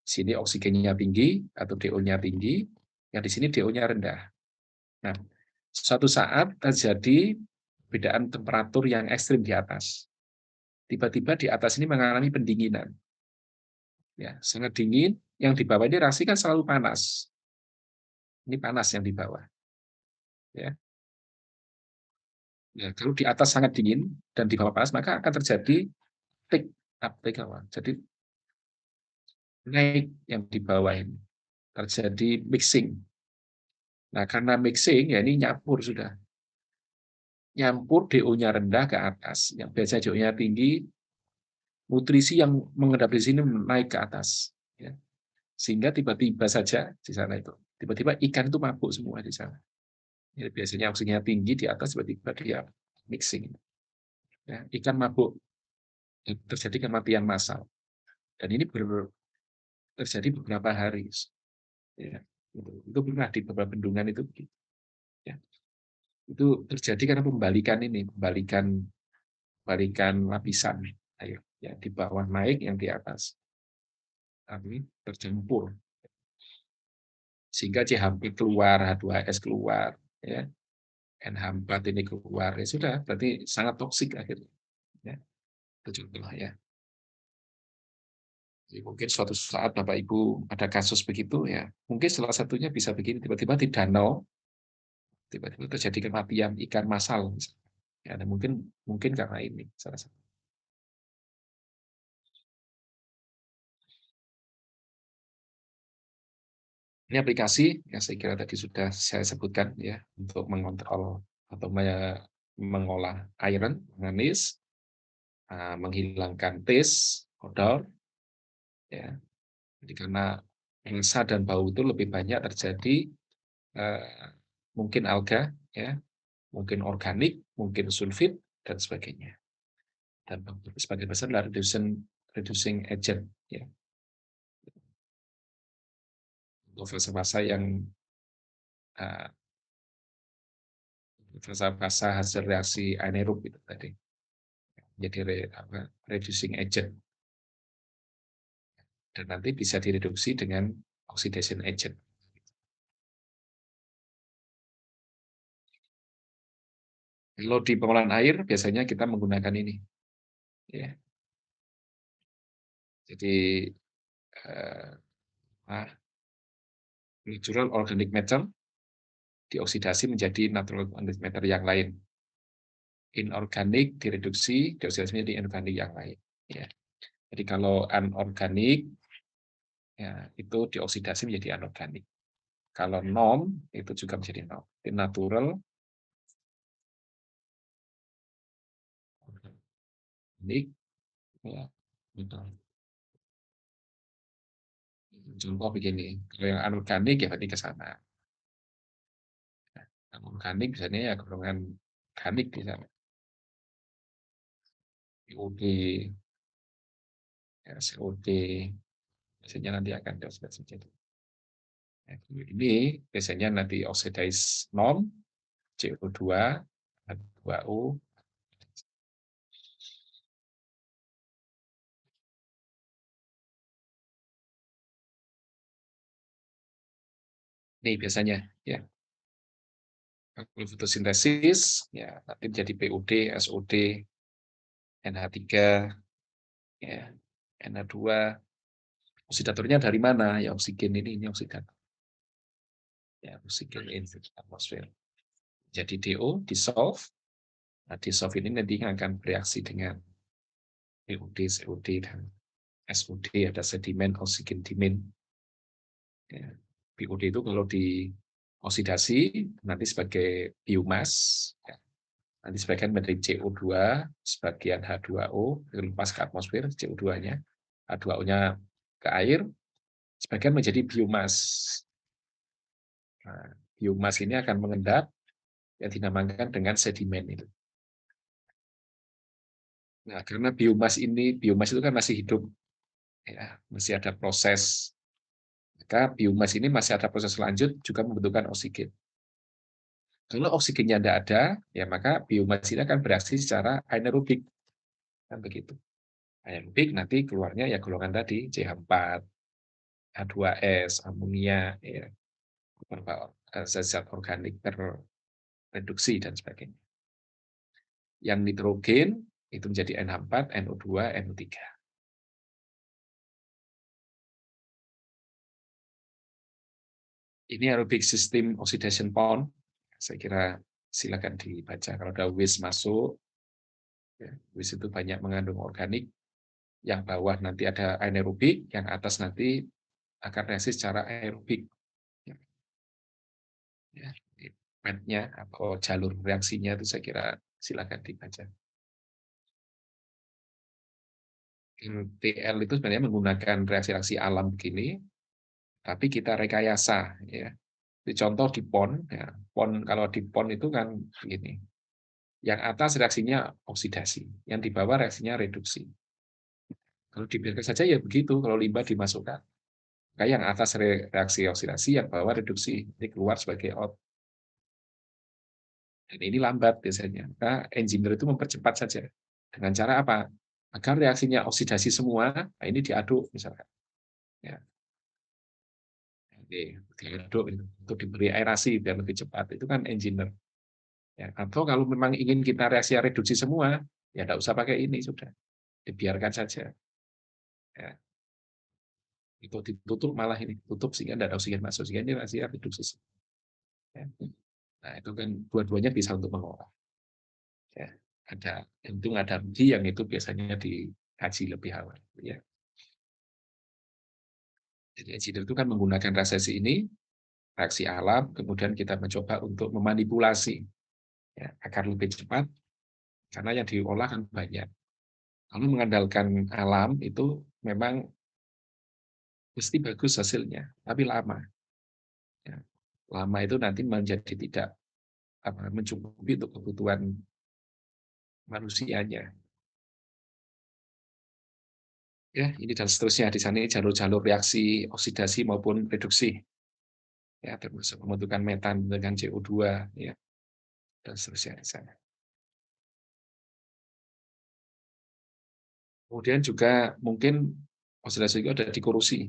Sini oksigennya tinggi atau DO-nya tinggi, yang di sini DO-nya rendah. Nah, suatu saat terjadi perbedaan temperatur yang ekstrim di atas. Tiba-tiba di atas ini mengalami pendinginan. Ya, sangat dingin, yang di bawah ini reaksi kan selalu panas. Ini panas yang di bawah. Ya. Ya, kalau di atas sangat dingin dan di bawah panas, maka akan terjadi peak uptake. Jadi naik yang di bawah ini. Terjadi mixing. Nah, karena mixing, ya ini nyampur sudah. Nyampur DO-nya rendah ke atas. Yang biasa DO-nya tinggi, nutrisi yang mengendap di sini naik ke atas. Ya. Sehingga tiba-tiba saja di sana itu. Tiba-tiba ikan itu mabuk semua di sana. Ya, biasanya oksigennya tinggi di atas, tiba-tiba dia mixing. Ya, ikan mabuk, terjadi kematian massal. Dan ini terjadi beberapa hari. Ya, itu pernah di beberapa bendungan itu. Ya. Itu terjadi karena pembalikan lapisan air. Ya, di bawah naik, yang di atas tapi tercampur. Sehingga CH4 keluar, H2S keluar, ya. NH4 ini keluar, ya sudah, berarti sangat toksik akhirnya. Ya, itu contoh ya. Jadi mungkin suatu saat Bapak Ibu ada kasus begitu ya, mungkin salah satunya bisa begini, tiba-tiba di danau, tiba-tiba terjadi kematian ikan massal. Ya, dan mungkin karena ini salah satu. Ini aplikasi yang saya kira tadi sudah saya sebutkan ya untuk mengontrol atau mengolah iron, manganese, menghilangkan taste, odor, ya. Jadi karena rasa dan bau itu lebih banyak terjadi mungkin alga, ya, mungkin organik, mungkin sulfit dan sebagainya. Dan sebagian besar adalah reducing agent, ya. Untuk fasa-fasa yang fasa-fasa hasil reaksi anaerob itu tadi. Jadi reducing agent. Dan nanti bisa direduksi dengan oxidation agent. Kalau di pengolahan air biasanya kita menggunakan ini, ya. Jadi natural organic matter dioksidasi menjadi natural organic matter yang lain. Inorganik dioksidasi menjadi inorganik yang lain. Ya. Jadi kalau anorganik, ya, itu dioksidasi menjadi anorganik. Kalau non, itu juga menjadi non. Natural Organik, ya, betul. Contoh begini, kalau yang anorganik ya berarti ke sana. Yang organik biasanya ya golongan organik bisa COD, ya, COD, biasanya nanti akan dioksidasi jadi. Nah, ini biasanya nanti oxidize non, CO2, H2O. Ini biasanya ya. Kalau fotosintesis ya nanti jadi PUD, SOD, NH3, ya, NH2. Oksidatornya dari mana? Ya oksigen ini oksidator. Ya, oksigen in atmosfer. Jadi DO dissolve. Nah, dissolve ini nanti akan bereaksi dengan PUD, COD, dan SOD, ada sedimen, oksigen dimin. Ya. PUD itu kalau dioksidasi nanti sebagai biomas, ya. Nanti sebagian menjadi CO2, sebagian H2O, dilepas ke atmosfer, CO2-nya, H2O-nya ke air, sebagian menjadi biomas. Nah, biomas ini akan mengendap yang dinamakan dengan sedimen itu. Nah, karena biomas itu kan masih hidup, ya, masih ada proses. Maka biomas ini masih ada proses lanjut juga membutuhkan oksigen. Kalau oksigennya tidak ada, ya maka biomas ini akan bereaksi secara anaerobik, kan begitu. Anaerobik nanti keluarnya ya golongan tadi CH4, H2S, amonia, ya, beberapa zat-zat organik terreduksi dan sebagainya. Yang nitrogen itu menjadi NH4, NO2, NO3. Ini aerobic system oxidation pond. Saya kira silakan dibaca kalau ada WIS masuk. Ya, WIS itu banyak mengandung organik. Yang bawah nanti ada anaerobik, yang atas nanti akan reaksi secara aerobik. Ya, petnya atau jalur reaksinya itu saya kira silakan dibaca. TL itu sebenarnya menggunakan reaksi-reaksi alam begini, tapi kita rekayasa. Ya. Contoh di PON, ya. PON kalau di PON itu kan begini. Yang atas reaksinya oksidasi, yang di bawah reaksinya reduksi. Kalau dibiarkan saja ya begitu, kalau limbah dimasukkan. Kayak yang atas reaksi oksidasi, yang bawah reduksi, ini keluar sebagai out. Dan ini lambat biasanya. Maka engineer itu mempercepat saja. Dengan cara apa? Agar reaksinya oksidasi semua, nah ini diaduk misalkan. Ya, diaduk untuk diberi aerasi biar lebih cepat. Itu kan engineer. Ya, atau kalau memang ingin kita reaksi reduksi semua, ya tidak usah pakai ini sudah. Dibiarkan saja. Ya, itu ditutup malah ini tutup sehingga tidak ada oksigen masuk sehingga ini reaksi reduksi. Ya. Nah itu kan dua-duanya bisa untuk mengolah. Ya, ada untung ada rugi yang itu biasanya dikaji lebih awal. Ya. Jadi engineer itu kan menggunakan reaksi ini, reaksi alam, kemudian kita mencoba untuk memanipulasi ya, agar lebih cepat, karena yang diolah kan banyak. Kalau mengandalkan alam itu memang mesti bagus hasilnya, tapi lama. Ya. Lama itu nanti menjadi tidak mencukupi untuk kebutuhan manusianya. Ya, ini dan seterusnya di sana jalur-jalur reaksi oksidasi maupun reduksi. Ya, termasuk pembentukan metan dengan CO2 ya, dan seterusnya di sana. Kemudian juga mungkin oksidasi itu ada di korosi.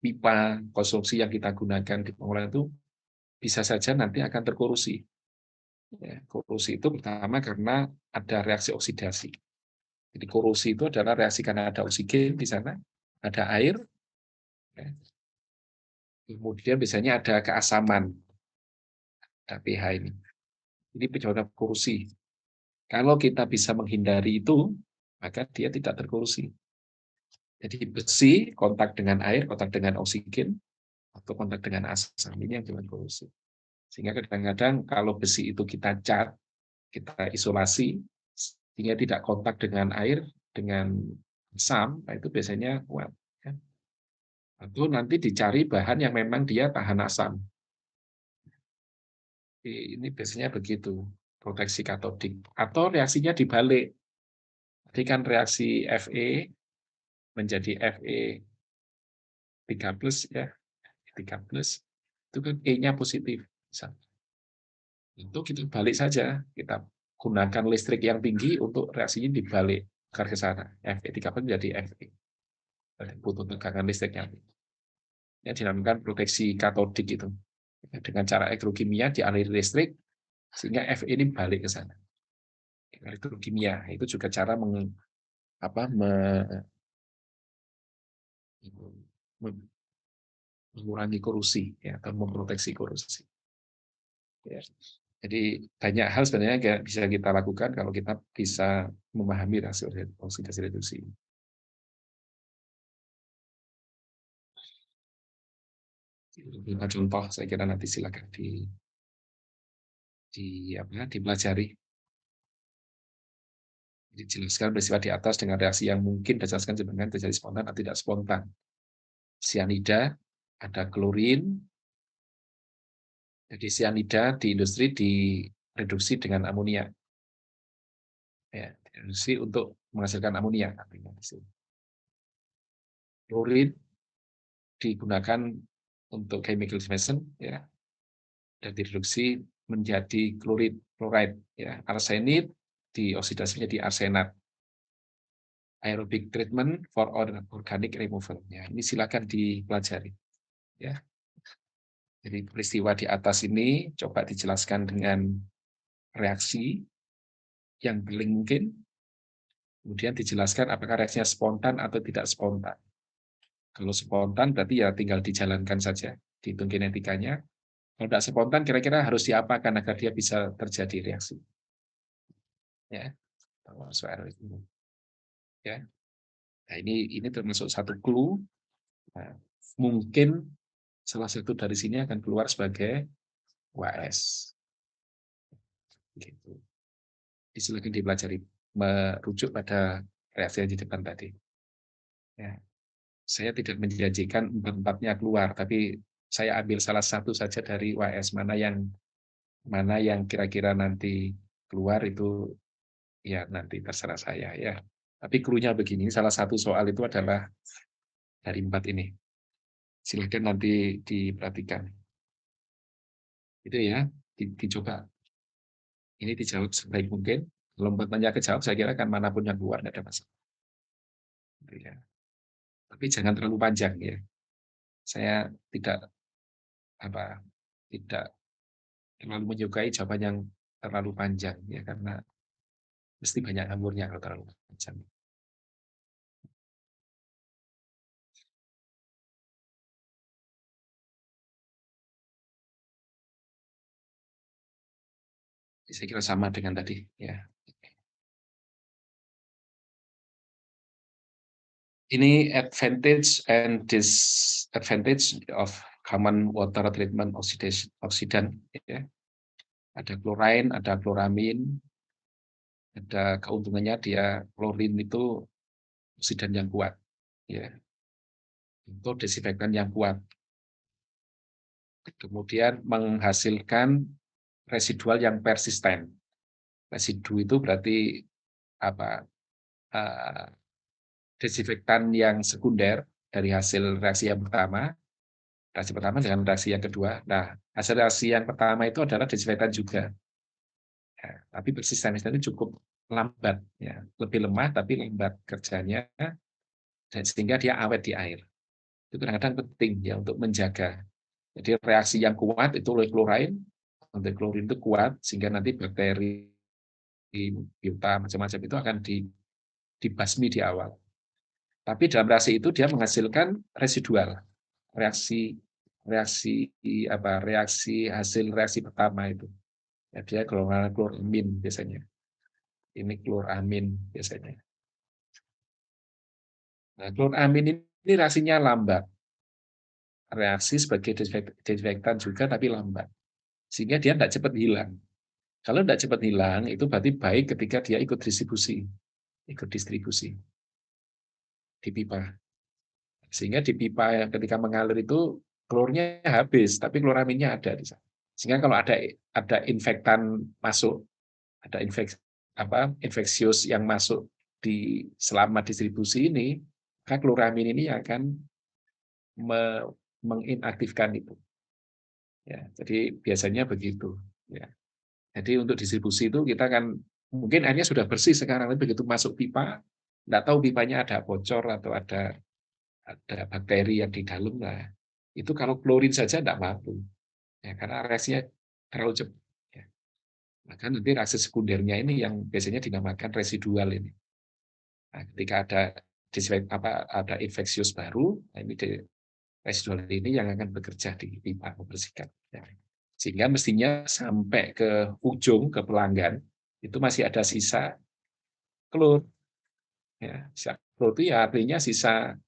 Pipa konstruksi yang kita gunakan di pengolahan itu bisa saja nanti akan terkorosi. Ya, korosi itu pertama karena ada reaksi oksidasi. Jadi korosi itu adalah reaksi karena ada oksigen di sana, ada air, ya. Kemudian biasanya ada keasaman, ada pH ini. Ini penyebab korosi. Kalau kita bisa menghindari itu, maka dia tidak terkorosi. Jadi besi kontak dengan air, kontak dengan oksigen, atau kontak dengan asam ini yang menyebabkan korosi. Sehingga kadang-kadang kalau besi itu kita cat, kita isolasi, sehingga tidak kontak dengan air, dengan asam, nah itu biasanya kuat. Ya. Atau nanti dicari bahan yang memang dia tahan asam. Ini biasanya begitu, proteksi katodik. Atau reaksinya dibalik. Tadi kan reaksi Fe menjadi Fe3+, ya, 3+, itu kan E-nya positif. Itu kita balik saja, kita gunakan listrik yang tinggi untuk reaksinya dibalik ke sana. Fe3+ menjadi Fe. Butuh tegangan listrik yang tinggi. Ya, dinamakan proteksi katodik itu. Dengan cara elektrokimia dialiri listrik, sehingga Fe ini balik ke sana. Elektrokimia itu juga cara mengurangi korosi, ya, atau memproteksi korosi. Ya. Jadi banyak hal sebenarnya yang bisa kita lakukan kalau kita bisa memahami hasil oksidasi reduksi. Beberapa contoh saya kira nanti silakan dipelajari. Dijelaskan peristiwa di atas dengan reaksi yang mungkin dijelaskan sebenarnya terjadi spontan atau tidak spontan. Sianida, ada klorin. Jadi sianida di industri direduksi dengan amonia. Ya, direduksi untuk menghasilkan amonia. Klorin digunakan untuk chemical dispersion, ya, dan direduksi menjadi chloride, ya. Arsenid dioksidasi menjadi arsenat. Aerobic treatment for organic removal. Ya, ini silakan dipelajari. Ya. Jadi peristiwa di atas ini coba dijelaskan dengan reaksi yang paling mungkin. Kemudian dijelaskan apakah reaksinya spontan atau tidak spontan. Kalau spontan berarti ya tinggal dijalankan saja, dihitung kinetikanya. Kalau tidak spontan kira-kira harus diapakan agar dia bisa terjadi reaksi. Ya, soal itu. Ya. Nah, ini termasuk satu clue. Nah, mungkin salah satu dari sini akan keluar sebagai WS. Gitu. Silakan dipelajari, merujuk pada reaksi yang di depan tadi. Ya. Saya tidak menjanjikan empat-empatnya keluar, tapi saya ambil salah satu saja dari WS, mana yang kira-kira nanti keluar itu ya nanti terserah saya, ya. Tapi clue-nya begini, salah satu soal itu adalah dari 4 ini. Silakan nanti diperhatikan. Itu ya, dicoba. Ini dijawab sebaik mungkin. Kalau tanya kejawab, saya kira kan manapun yang keluar tidak ada masalah. Gitu ya. Tapi jangan terlalu panjang ya. Saya apa tidak terlalu menyukai jawaban yang terlalu panjang ya, karena mesti banyak ngangurnya kalau terlalu panjang. Saya kira sama dengan tadi ya. Ini advantage and disadvantage of common water treatment oxidant, ya. Ada klorin, ada kloramin, ada keuntungannya dia klorin itu oksidan yang kuat, ya, untuk desinfektan yang kuat. Kemudian menghasilkan residual yang persisten. Residu itu berarti apa? Desinfektan yang sekunder dari hasil reaksi yang pertama, dengan reaksi yang kedua. Nah, hasil reaksi yang pertama itu adalah desinfektan juga. Ya, tapi persisten itu cukup lambat, ya, lebih lemah tapi lambat kerjanya, dan sehingga dia awet di air. Itu kadang-kadang penting ya untuk menjaga. Jadi reaksi yang kuat itu oleh klorin, untuk klorin itu kuat sehingga nanti bakteri biota macam-macam itu akan dibasmi di awal. Tapi dalam reaksi itu dia menghasilkan residual, reaksi reaksi hasil reaksi pertama itu. Ya, dia golongan kloramin biasanya. Ini kloramin biasanya. Nah, kloramin ini reaksinya lambat. Reaksi sebagai desinfektan juga tapi lambat. Sehingga dia tidak cepat hilang. Kalau tidak cepat hilang, itu berarti baik ketika dia ikut distribusi di pipa. Sehingga di pipa ketika mengalir itu klornya habis, tapi kloraminnya ada di sana. Sehingga kalau ada infektan masuk, ada infeksius yang masuk di selama distribusi ini, maka kloramin ini akan menginaktifkan itu. Ya, jadi biasanya begitu. Ya. Jadi untuk distribusi itu kita kan mungkin airnya sudah bersih sekarang, tapi begitu masuk pipa, nggak tahu pipanya ada bocor atau ada bakteri yang di dalam. Nah, itu kalau klorin saja tidak mampu, ya, karena reaksinya terlalu cepat. Ya. Maka nanti reaksi sekundernya ini yang biasanya dinamakan residual ini. Nah, ketika ada infeksius baru, nah ini residual ini yang akan bekerja di pipa membersihkan. Ya. Sehingga mestinya sampai ke ujung, ke pelanggan, itu masih ada sisa klor. Ya, sisa klor itu ya artinya sisa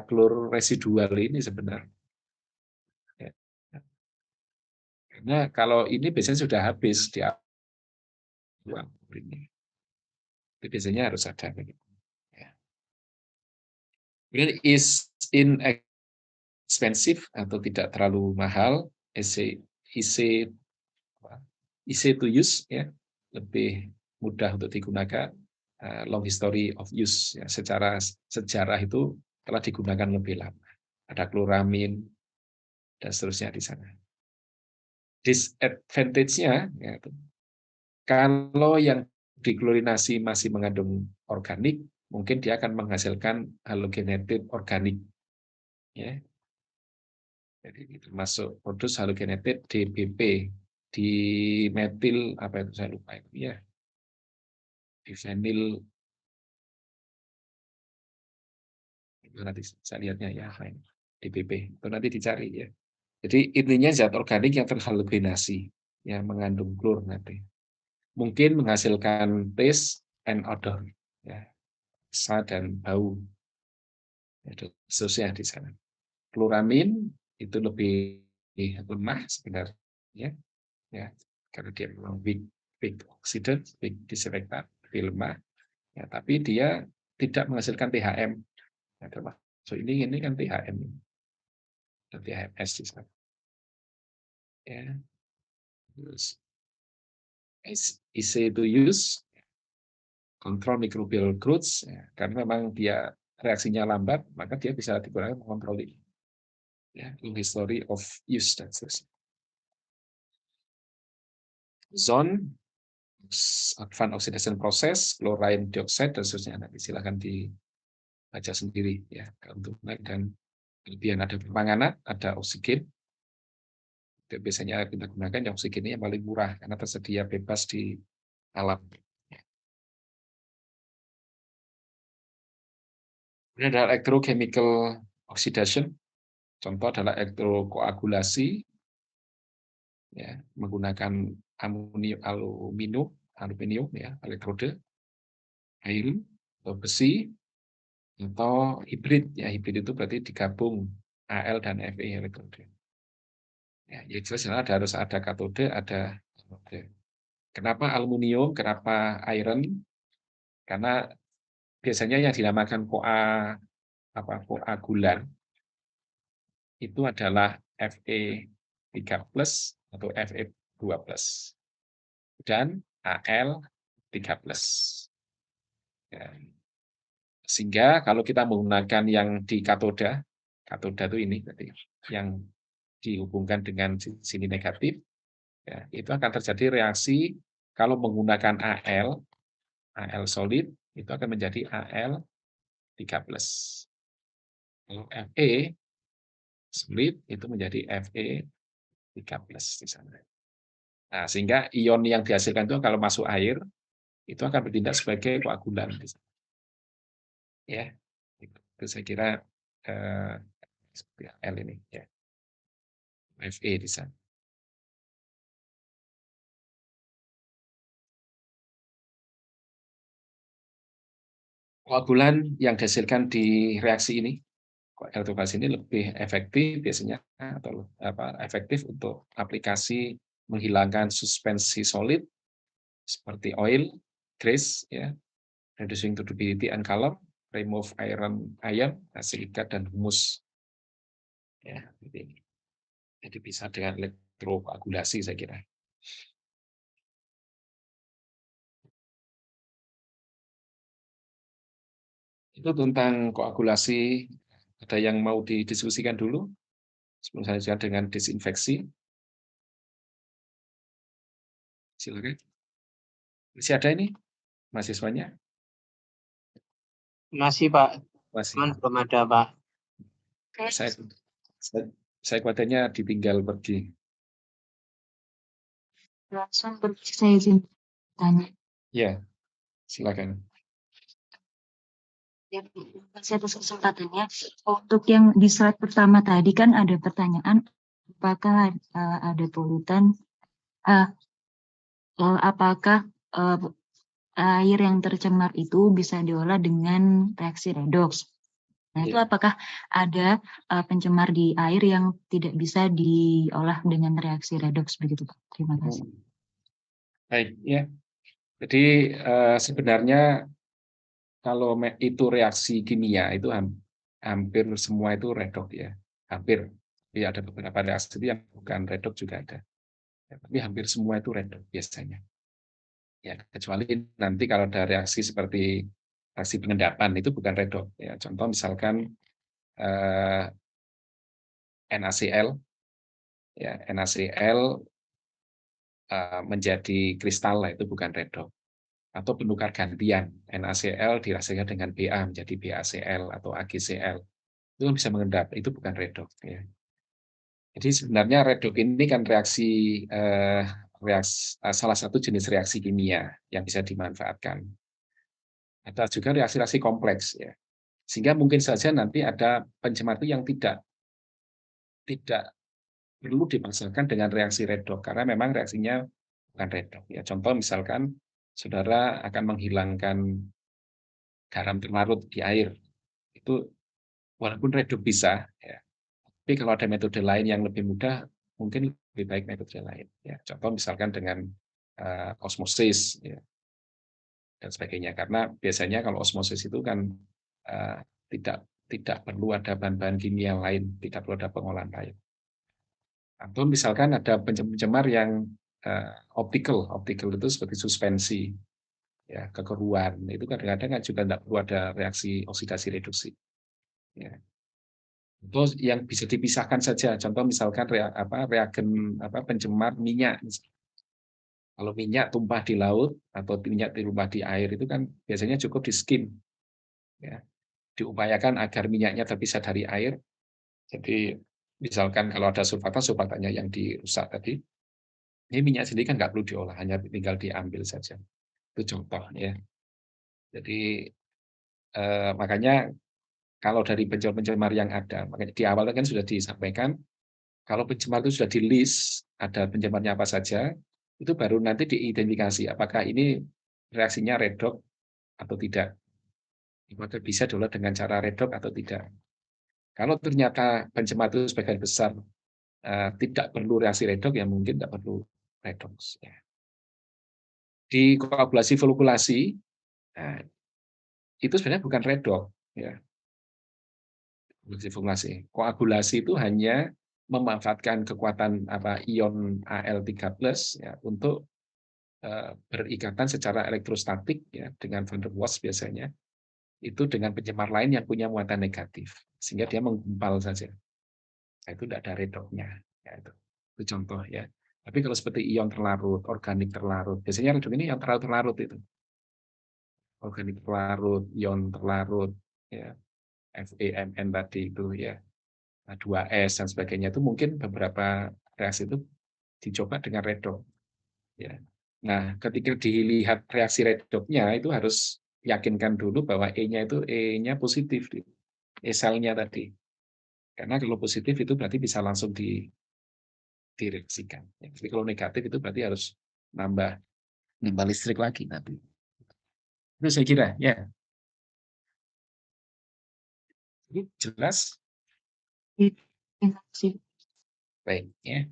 klor residual ini sebenarnya. Ya. Karena kalau ini biasanya sudah habis di buang ini. Itu biasanya harus ada. Ya. Kemudian is inexpensive atau tidak terlalu mahal, easy to use, ya, lebih mudah untuk digunakan, long history of use, ya, secara sejarah itu telah digunakan lebih lama. Ada kloramin dan seterusnya di sana. Disadvantage-nya, ya, kalau yang diklorinasi masih mengandung organik, mungkin dia akan menghasilkan halogenated organik. Ya. Jadi termasuk produk halogenated DBP, di metil apa itu saya lupa itu ya, di vinyl itu nanti saya lihatnya ya, DBP itu nanti dicari ya. Jadi intinya zat organik yang terhalogenasi yang mengandung klor nanti mungkin menghasilkan taste and odor, ya, rasa dan bau, ya, seterusnya di sana. Kloramin itu lebih lemah sebenarnya, ya, karena dia memang big oxidant, big disinfektan, lebih lemah, ya, tapi dia tidak menghasilkan THM. Ya, so ini kan THM, dan THMS di sana. Ya, terus easy to use, kontrol microbial growth, ya, karena memang dia reaksinya lambat, maka dia bisa digunakan mengontrol ini. Ya, in history of use dan seterusnya. Zone, advanced oxidation process, chlorine dioxide dan seterusnya. Nanti silakan dibaca sendiri ya. Keuntungan dan kelebihan, ada permanganat, ada oksigen. Biasanya kita gunakan yang oksigen ini yang paling murah karena tersedia bebas di alam. Ini adalah electrochemical oxidation. Contoh adalah elektrokoagulasi, ya, menggunakan aluminium, ya, elektrode, air, atau besi, atau hibrid. Ya, hibrid itu berarti digabung Al dan Fe elektrode. Ya, jelas harus ada katode, ada anode. Kenapa aluminium? Kenapa iron? Karena biasanya yang dinamakan koagulan itu adalah Fe3+ atau Fe2+ dan Al3+. Ya. Sehingga kalau kita menggunakan yang di katoda itu ini berarti yang dihubungkan dengan sini negatif, ya, itu akan terjadi reaksi kalau menggunakan Al solid itu akan menjadi Al3+. Kalau Fe solid itu menjadi Fe3+ di sana. Nah, sehingga ion yang dihasilkan itu kalau masuk air itu akan bertindak sebagai koagulan. Ya, itu saya kira L ini ya, Fe di sana. Koagulan yang dihasilkan di reaksi ini, elektrofilasi ini lebih efektif biasanya atau efektif untuk aplikasi menghilangkan suspensi solid seperti oil, grease, ya, reducing turbidity and color, remove iron, silikat dan humus. Ya, jadi bisa dengan elektrokoagulasi saya kira. Itu tentang koagulasi. Ada yang mau didiskusikan dulu sebelum saya lanjutkan dengan disinfeksi? Silakan. Masih ada ini mahasiswanya? Masih Pak, Masih. cuman belum ada Pak. Saya, saya khawatirnya ditinggal pergi. Langsung saya izin tanya. Ya, silakan. Ya, masih atas kesempatannya. Untuk yang di slide pertama tadi kan ada pertanyaan apakah ada polutan, apakah air yang tercemar itu bisa diolah dengan reaksi redoks. Nah, itu apakah ada pencemar di air yang tidak bisa diolah dengan reaksi redoks begitu Pak? Terima kasih. Baik, ya. Jadi sebenarnya kalau itu reaksi kimia itu hampir semua itu redoks ya. Hampir. Ya, ada beberapa reaksi yang bukan redoks juga ada. Ya, tapi hampir semua itu redoks biasanya. Ya, kecuali nanti kalau ada reaksi seperti reaksi pengendapan itu bukan redoks. Ya, contoh misalkan NaCl, ya NaCl menjadi kristal itu bukan redoks. Atau penukar gantian NaCl dirasakan dengan Ba menjadi BaCl atau AgCl itu bisa mengendap, itu bukan redoks ya. Jadi sebenarnya redoks ini kan salah satu jenis reaksi kimia yang bisa dimanfaatkan. Ada juga reaksi-reaksi kompleks ya, sehingga mungkin saja nanti ada pencemar itu yang tidak perlu dipaksakan dengan reaksi redoks karena memang reaksinya bukan redoks ya. Contoh misalkan saudara akan menghilangkan garam terlarut di air, itu walaupun redup bisa, ya, tapi kalau ada metode lain yang lebih mudah, mungkin lebih baik metode lain. Ya. Contoh misalkan dengan osmosis ya, dan sebagainya. Karena biasanya kalau osmosis itu kan uh, tidak perlu ada bahan-bahan kimia lain, tidak perlu ada pengolahan lain. Atau misalkan ada pencemar yang optical itu seperti suspensi, ya kekeruan, itu kadang-kadang kan juga tidak perlu ada reaksi oksidasi reduksi. Ya. Terus yang bisa dipisahkan saja, contoh misalkan reagen pencemar minyak. Kalau minyak tumpah di laut atau minyak tumpah di air itu kan biasanya cukup di skim, ya. Diupayakan agar minyaknya terpisah dari air. Jadi misalkan kalau ada sulfatanya yang dirusak tadi, ini minyak sendiri kan nggak perlu diolah, hanya tinggal diambil saja. Itu contoh ya. Jadi makanya kalau dari pencemar yang ada, makanya di awal kan sudah disampaikan, kalau pencemar itu sudah di-list, ada pencemarannya apa saja, itu baru nanti diidentifikasi apakah ini reaksinya redoks atau tidak. Apakah bisa diolah dengan cara redoks atau tidak. Kalau ternyata pencemar itu sebagian besar tidak perlu reaksi redoks, ya mungkin tidak perlu redoks. Ya. Di koagulasi folikulasi, nah, itu sebenarnya bukan redoks. Ya. Koagulasi itu hanya memanfaatkan kekuatan ion Al3+ ya, untuk berikatan secara elektrostatik ya, dengan van der Waals biasanya itu dengan pencemar lain yang punya muatan negatif sehingga dia menggumpal saja. Nah, itu tidak ada redoksnya. Ya, itu contoh ya. Tapi kalau seperti ion terlarut, organik terlarut, biasanya redok ini yang terlarut itu. Organik terlarut, ion terlarut, ya, FeMn tadi itu ya. 2S dan sebagainya itu mungkin beberapa reaksi itu dicoba dengan redoks. Ya. Nah, ketika dilihat reaksi redoksnya itu harus yakinkan dulu bahwa E-nya itu E-nya positif, E-selnya tadi. Karena kalau positif itu berarti bisa langsung direaksikan. Jadi kalau negatif itu berarti harus nambah listrik lagi nanti. Itu saya kira, ya. Ini jelas? Terima kasih. Baik, ya.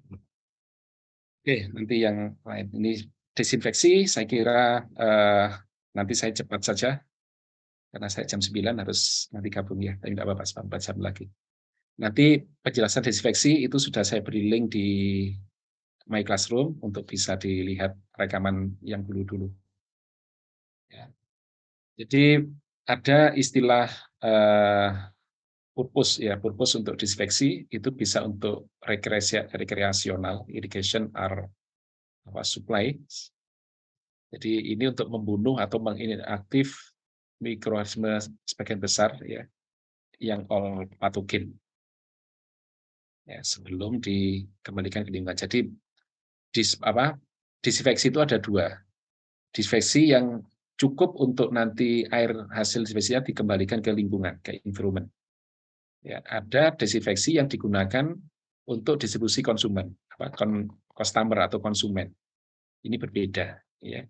Oke, nanti yang lain ini desinfeksi, saya kira nanti saya cepat saja karena saya jam 9 harus nanti gabung ya, tapi tidak apa-apa, 4 jam lagi. Nanti penjelasan desinfeksi itu sudah saya beri link di My Classroom untuk bisa dilihat rekaman yang dulu-dulu. Ya. Jadi ada istilah purpose ya, purpose untuk disinfeksi itu bisa untuk rekreasional, irrigation or supply. Jadi ini untuk membunuh atau menginaktif mikroorganisme sebagian besar ya yang all patogen ya sebelum dikembalikan ke lingkungan. Jadi disinfeksi itu ada dua. Disinfeksi yang cukup untuk nanti air hasil disinfeksinya dikembalikan ke lingkungan, ke environment. Ya, ada desinfeksi yang digunakan untuk distribusi konsumen, customer atau konsumen. Ini berbeda. Ya.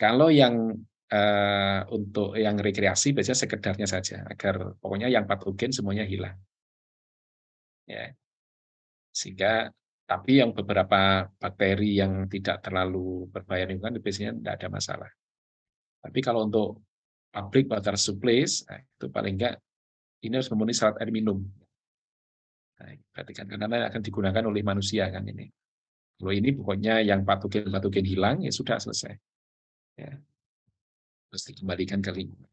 Kalau yang untuk yang rekreasi biasanya sekedarnya saja, agar pokoknya yang patogen semuanya hilang. Ya. Sehingga tapi yang beberapa bakteri yang tidak terlalu berbahaya lingkungan biasanya tidak ada masalah. Tapi kalau untuk public water supplies, nah, itu paling enggak ini harus memenuhi syarat air minum. Nah, berarti kan karena akan digunakan oleh manusia kan ini. Kalau ini pokoknya yang patogen hilang ya sudah selesai. Ya, terus dikembalikan ke lingkungan.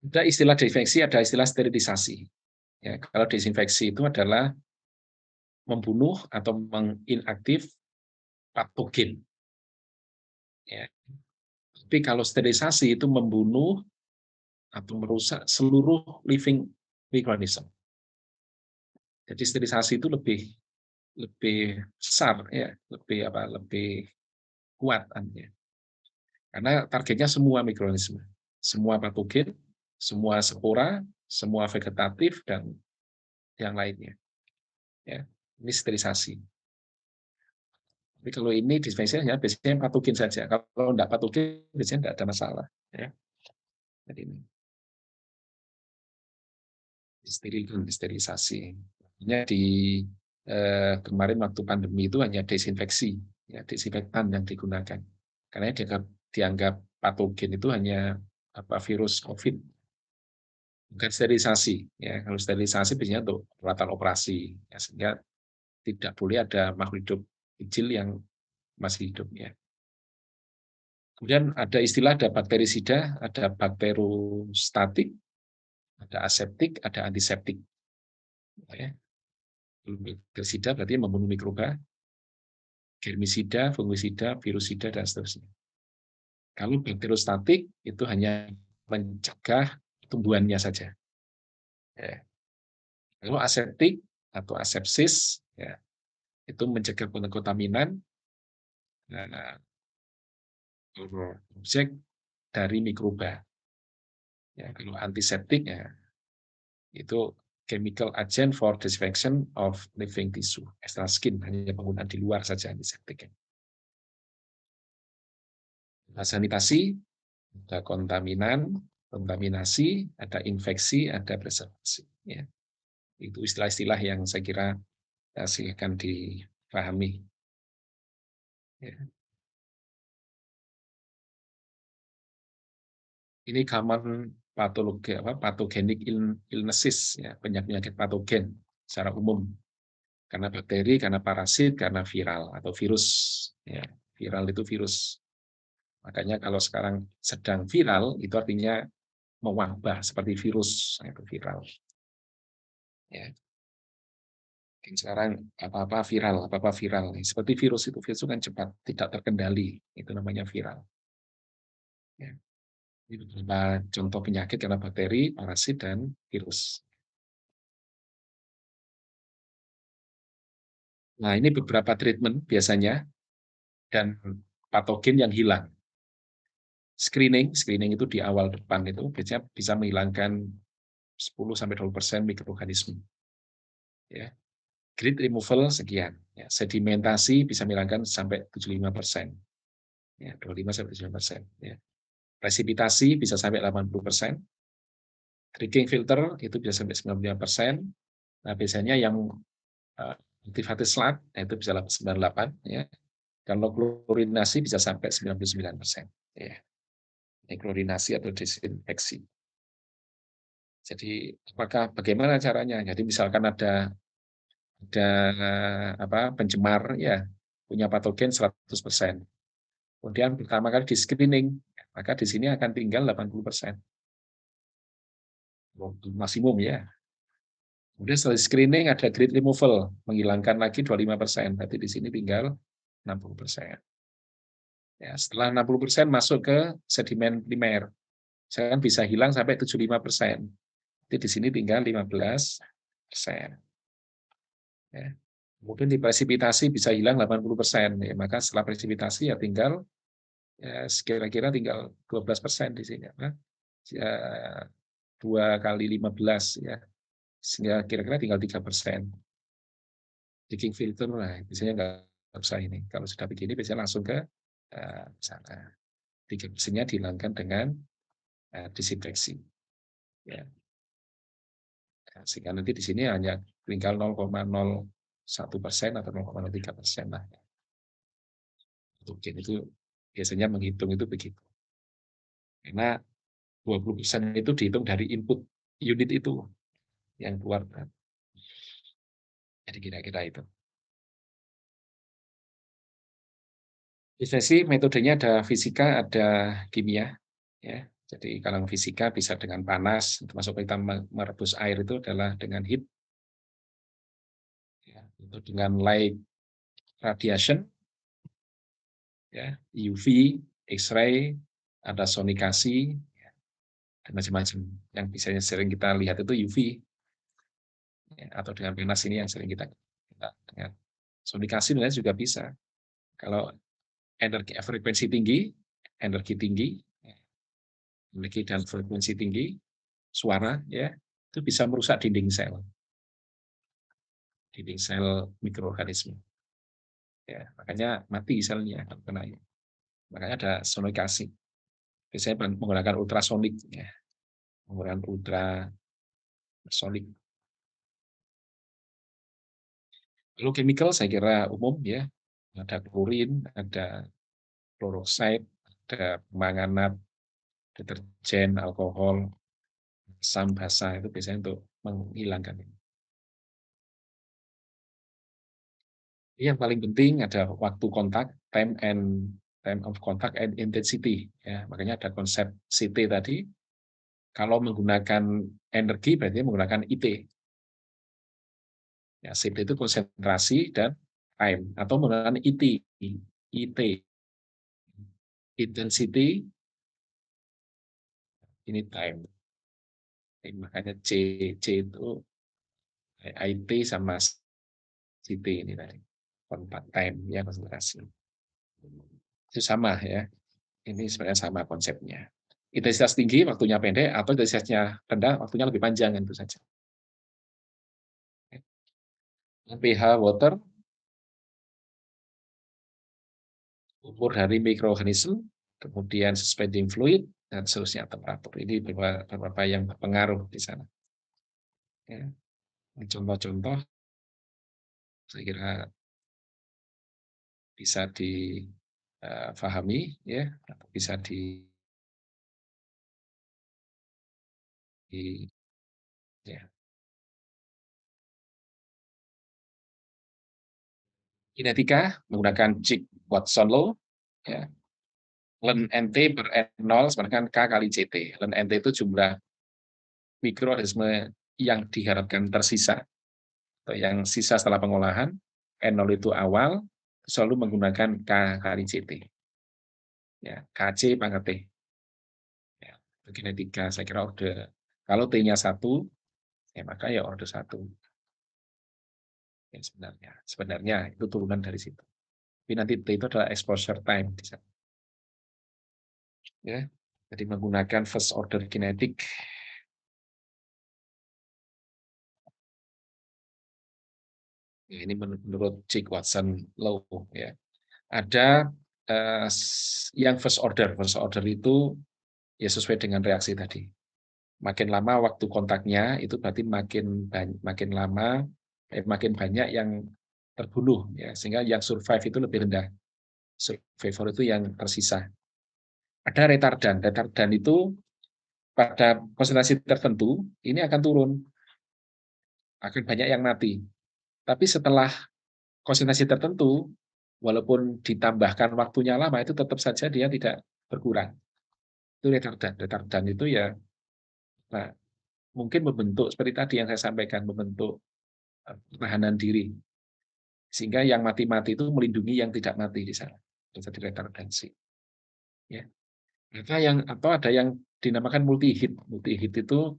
Ada istilah desinfeksi, ada istilah sterilisasi. Ya, kalau desinfeksi itu adalah membunuh atau menginaktif patogen. Ya. Tapi kalau sterilisasi itu membunuh atau merusak seluruh living organism. Jadi sterilisasi itu lebih besar ya, lebih kuat artinya. Karena targetnya semua mikroorganisme, semua patogen, semua spora, semua vegetatif dan yang lainnya. Ya, ini sterilisasi. Tapi kalau ini disinfeksi hanya biasanya patogen saja. Kalau tidak patogen biasanya tidak ada masalah. Ya. Jadi ini sterilisasi. Hanya kemarin waktu pandemi itu hanya desinfeksi, ya, desinfektan yang digunakan. Karena dianggap patogen itu hanya virus COVID, bukan sterilisasi. Ya, kalau sterilisasi biasanya untuk peralatan operasi, ya, sehingga tidak boleh ada makhluk hidup kecil yang masih hidup. Ya. Kemudian ada istilah, ada bakterisida, ada bakterostatik, ada aseptik, ada antiseptik. Ya. Bakterisida berarti membunuh mikroba, germisida, fungisida, virusida, dan seterusnya. Kalau bakterostatik itu hanya mencegah tumbuhannya saja. Ya. Kalau aseptik atau asepsis, ya, itu mencegah kontaminan objek dari mikroba. Ya, kalau antiseptik ya itu chemical agent for disinfection of living tissue, extra skin, hanya penggunaan di luar saja antiseptik. Nah, sanitasi, ada kontaminasi, ada infeksi, ada preservasi. Ya. Itu istilah-istilah yang saya kira silakan dipahami. Ya. Ini common pathogenik illnesses, ya, penyakit patogen secara umum. Karena bakteri, karena parasit, karena viral atau virus. Ya, viral itu virus. Makanya kalau sekarang sedang viral, itu artinya mewabah seperti virus, itu viral. Ya. Sekarang apa-apa viral. Seperti virus itu kan cepat, tidak terkendali. Itu namanya viral. Ya. Ini beberapa contoh penyakit karena bakteri, parasit, dan virus. Nah, ini beberapa treatment biasanya dan patogen yang hilang. Screening itu di awal depan itu biasanya bisa menghilangkan 10-20% mikroorganisme. Ya. Grit removal sekian. Ya. Sedimentasi bisa menghilangkan sampai 75%. Ya, 25-75%. Ya. Presipitasi bisa sampai 80%. Drinking filter itu bisa sampai 95%. Nah, biasanya yang aktivitas SLAT itu bisa 98 ya. Kalau klorinasi bisa sampai 99%. Ya. Ini klorinasi atau desinfeksi. Jadi bagaimana caranya? Jadi misalkan ada pencemar ya punya patogen 100%. Kemudian pertama kali di screening, maka di sini akan tinggal 80%. Maksimum ya. Kemudian setelah screening ada grid removal, menghilangkan lagi 25%. Berarti di sini tinggal 60%. Ya, setelah 60% masuk ke sedimen primer. Saya bisa hilang sampai 75%. Jadi di sini tinggal 15%. Ya. Kemudian di presipitasi bisa hilang 80%. Ya, maka setelah presipitasi ya tinggal ya, kira-kira tinggal 12% di sini. Ya, 2 kali 15 ya. Sehingga kira-kira tinggal 3%. Leaking filter lah, biasanya nggak usah ini. Kalau sudah begini biasanya langsung ke sana. 3%-nya dihilangkan dengan disinfeksi. Ya. Sehingga nanti di sini hanya tinggal 0,01% atau 0,03% lah. Mungkin itu biasanya menghitung itu begitu. Karena 20% itu dihitung dari input unit itu yang keluar. Jadi kira-kira itu. Disseksi metodenya ada fisika, ada kimia. Ya. Jadi kalau fisika bisa dengan panas, termasuk kita merebus air itu adalah dengan heat. Ya, itu dengan light radiation, ya, UV, X-ray, ada sonikasi, dan macam-macam. Yang biasanya sering kita lihat itu UV, ya, atau dengan panas ini yang sering kita dengan sonikasi sebenarnya juga bisa. Kalau energi frekuensi tinggi, energi dan frekuensi tinggi, suara, ya, itu bisa merusak dinding sel mikroorganisme. Ya, makanya mati selnya kalau kena. Makanya ada sonikasi. Biasanya menggunakan ultrasonik, ya. Menggunakan ultrasonik. Lalu chemical saya kira umum ya. Ada klorin, ada fluoroside, ada manganat, deterjen, alkohol, asam basa itu biasanya untuk menghilangkan ini. Yang paling penting ada waktu kontak, time of contact and intensity. Ya, makanya ada konsep CT tadi. Kalau menggunakan energi berarti menggunakan IT. Ya, CT itu konsentrasi dan time atau menggunakan IT. Intensity ini time. Makanya C itu IT sama CT ini tadi. Kontak time ya konsentrasi. Itu sama ya. Ini sebenarnya sama konsepnya. Intensitas tinggi waktunya pendek atau intensitasnya rendah waktunya lebih panjang itu saja. pH water, umur dari mikroorganisme, kemudian suspending fluid, dan seterusnya temperatur. Ini beberapa yang berpengaruh di sana. Ya. Contoh-contoh saya kira bisa difahami ya, atau bisa ya. Kinetika menggunakan Chig-Watson law, ya. Ln NT per N0 sama dengan K kali CT. Ln NT itu jumlah mikroorganisme yang diharapkan tersisa, atau yang sisa setelah pengolahan. N0 itu awal, selalu menggunakan K kali CT. Ya, KC pangkat T. Ya, kinetika, saya kira order. Kalau T-nya 1, ya maka ya order 1. Ya, sebenarnya itu turunan dari situ. Tapi nanti T itu adalah exposure time di sana. Ya, jadi menggunakan first order kinetic. Ya, ini menurut Chig-Watson law ya. Ada yang first order itu ya sesuai dengan reaksi tadi. Makin lama waktu kontaknya itu berarti makin lama makin banyak yang terbunuh, ya, sehingga yang survive itu lebih rendah. Survivor itu yang tersisa. Ada retardan. Retardan itu pada konsentrasi tertentu ini akan turun, akan banyak yang mati. Tapi setelah konsentrasi tertentu, walaupun ditambahkan waktunya lama, itu tetap saja dia tidak berkurang. Itu retardan. Retardan itu ya, nah, mungkin membentuk seperti tadi yang saya sampaikan, membentuk pertahanan diri, sehingga yang mati-mati itu melindungi yang tidak mati di sana. Jadi retardansi. Ya. Atau ada yang dinamakan multi hit. Multi hit itu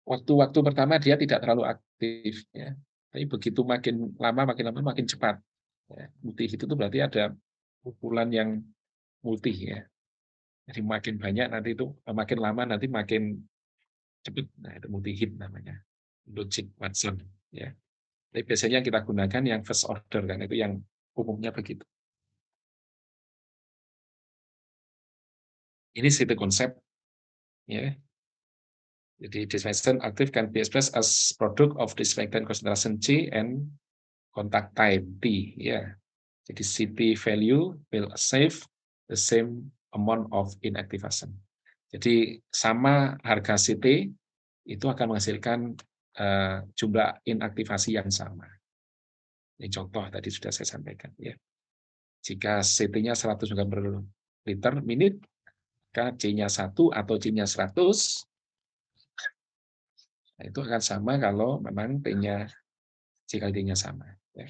waktu-waktu pertama dia tidak terlalu aktif, ya. Tapi begitu makin lama makin cepat. Ya. Multi hit itu berarti ada pukulan yang multi, ya. Jadi makin banyak nanti itu makin lama nanti makin cepat. Nah, itu multi hit namanya. Logic Watson, ya. Tapi biasanya kita gunakan yang first order kan, itu yang umumnya begitu. Ini satu konsep, ya. Jadi disinfectant active can be expressed as product of disinfectant concentration C and contact time T, ya. Jadi CT value will save the same amount of inactivation. Jadi sama harga CT itu akan menghasilkan jumlah inaktivasi yang sama. Ini contoh tadi sudah saya sampaikan, ya. Jika CT-nya 100 mg per liter menit, maka C-nya 1 atau C-nya 100, nah, itu akan sama kalau memang T-nya, C kali T-nya sama. Ya.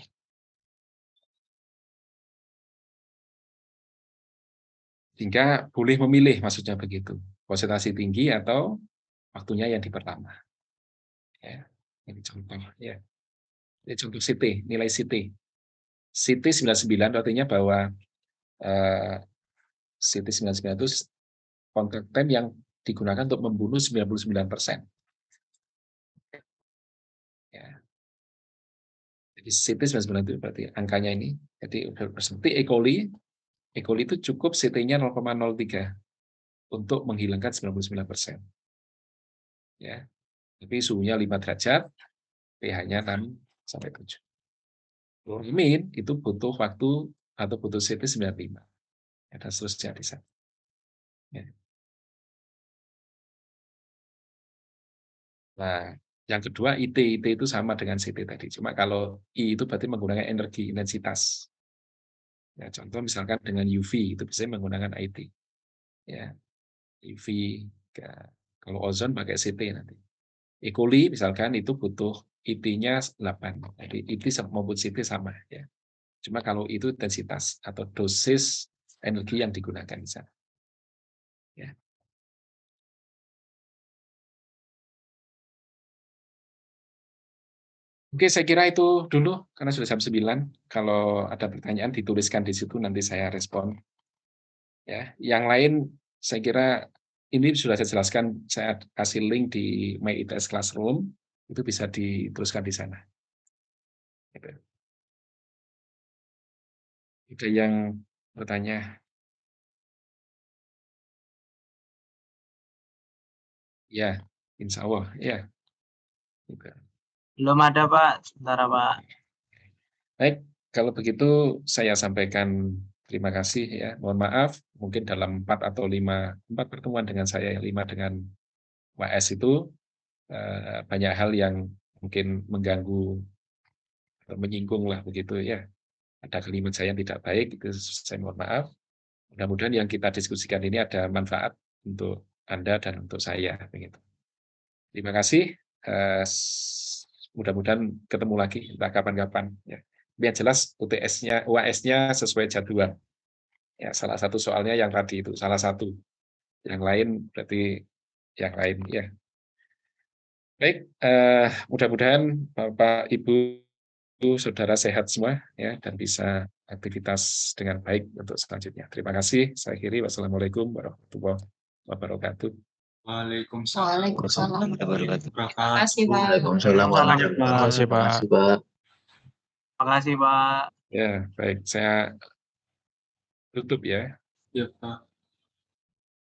Sehingga boleh memilih, maksudnya begitu. Konsentrasi tinggi atau waktunya yang diperlama. Ya. Ini contoh. Ya. Ini contoh CT, nilai CT. CT 99 artinya bahwa CT 99 itu contact time yang digunakan untuk membunuh 99%. Ya. Jadi CT 99 itu berarti angkanya ini. Jadi seperti E. coli itu cukup CT-nya 0,03 untuk menghilangkan 99%. Ya. Tapi suhunya 5 derajat, pH-nya 6-7. Min itu butuh waktu atau butuh CT 95. Ada seterusnya di sana. Ya. Nah, yang kedua IT itu sama dengan CT tadi. Cuma kalau I itu berarti menggunakan energi intensitas. Ya, contoh misalkan dengan UV itu bisa menggunakan IT. Ya, UV kalau ozon pakai CT nanti. E. coli misalkan itu butuh IT-nya 8. Jadi IT maupun CT sama, ya. Cuma kalau itu intensitas atau dosis energi yang digunakan di sana. Ya. Oke, saya kira itu dulu karena sudah jam 9. Kalau ada pertanyaan dituliskan di situ nanti saya respon. Ya, yang lain saya kira ini sudah saya jelaskan, saya kasih link di My ITS Classroom, itu bisa diteruskan di sana. Ada yang bertanya? Ya, insya Allah. Ya. Belum ada, Pak. Sebentar, Pak. Baik, kalau begitu saya sampaikan terima kasih, ya. Mohon maaf, mungkin dalam 4 atau 5 pertemuan dengan saya, 5 dengan WS itu banyak hal yang mungkin mengganggu atau menyinggung lah begitu, ya. Ada kalimat saya yang tidak baik, itu saya mohon maaf. Mudah-mudahan yang kita diskusikan ini ada manfaat untuk Anda dan untuk saya, begitu. Terima kasih. Mudah-mudahan ketemu lagi entah kapan-kapan, ya. Biar jelas UTS-nya, UAS-nya sesuai jadwal. Ya, salah satu soalnya yang tadi itu salah satu. Yang lain berarti yang lain, ya. Baik, mudah-mudahan Bapak, Ibu, Saudara sehat semua, ya, dan bisa aktivitas dengan baik untuk selanjutnya. Terima kasih. Saya akhiri. Wassalamualaikum warahmatullahi wabarakatuh. Waalaikumsalam. Waalaikumsalam. Terima kasih, Pak. Waalaikumsalam warahmatullahi wabarakatuh. Terima kasih, Pak. Terima kasih, Pak. Ya, baik. Saya tutup, ya. Ya, Pak.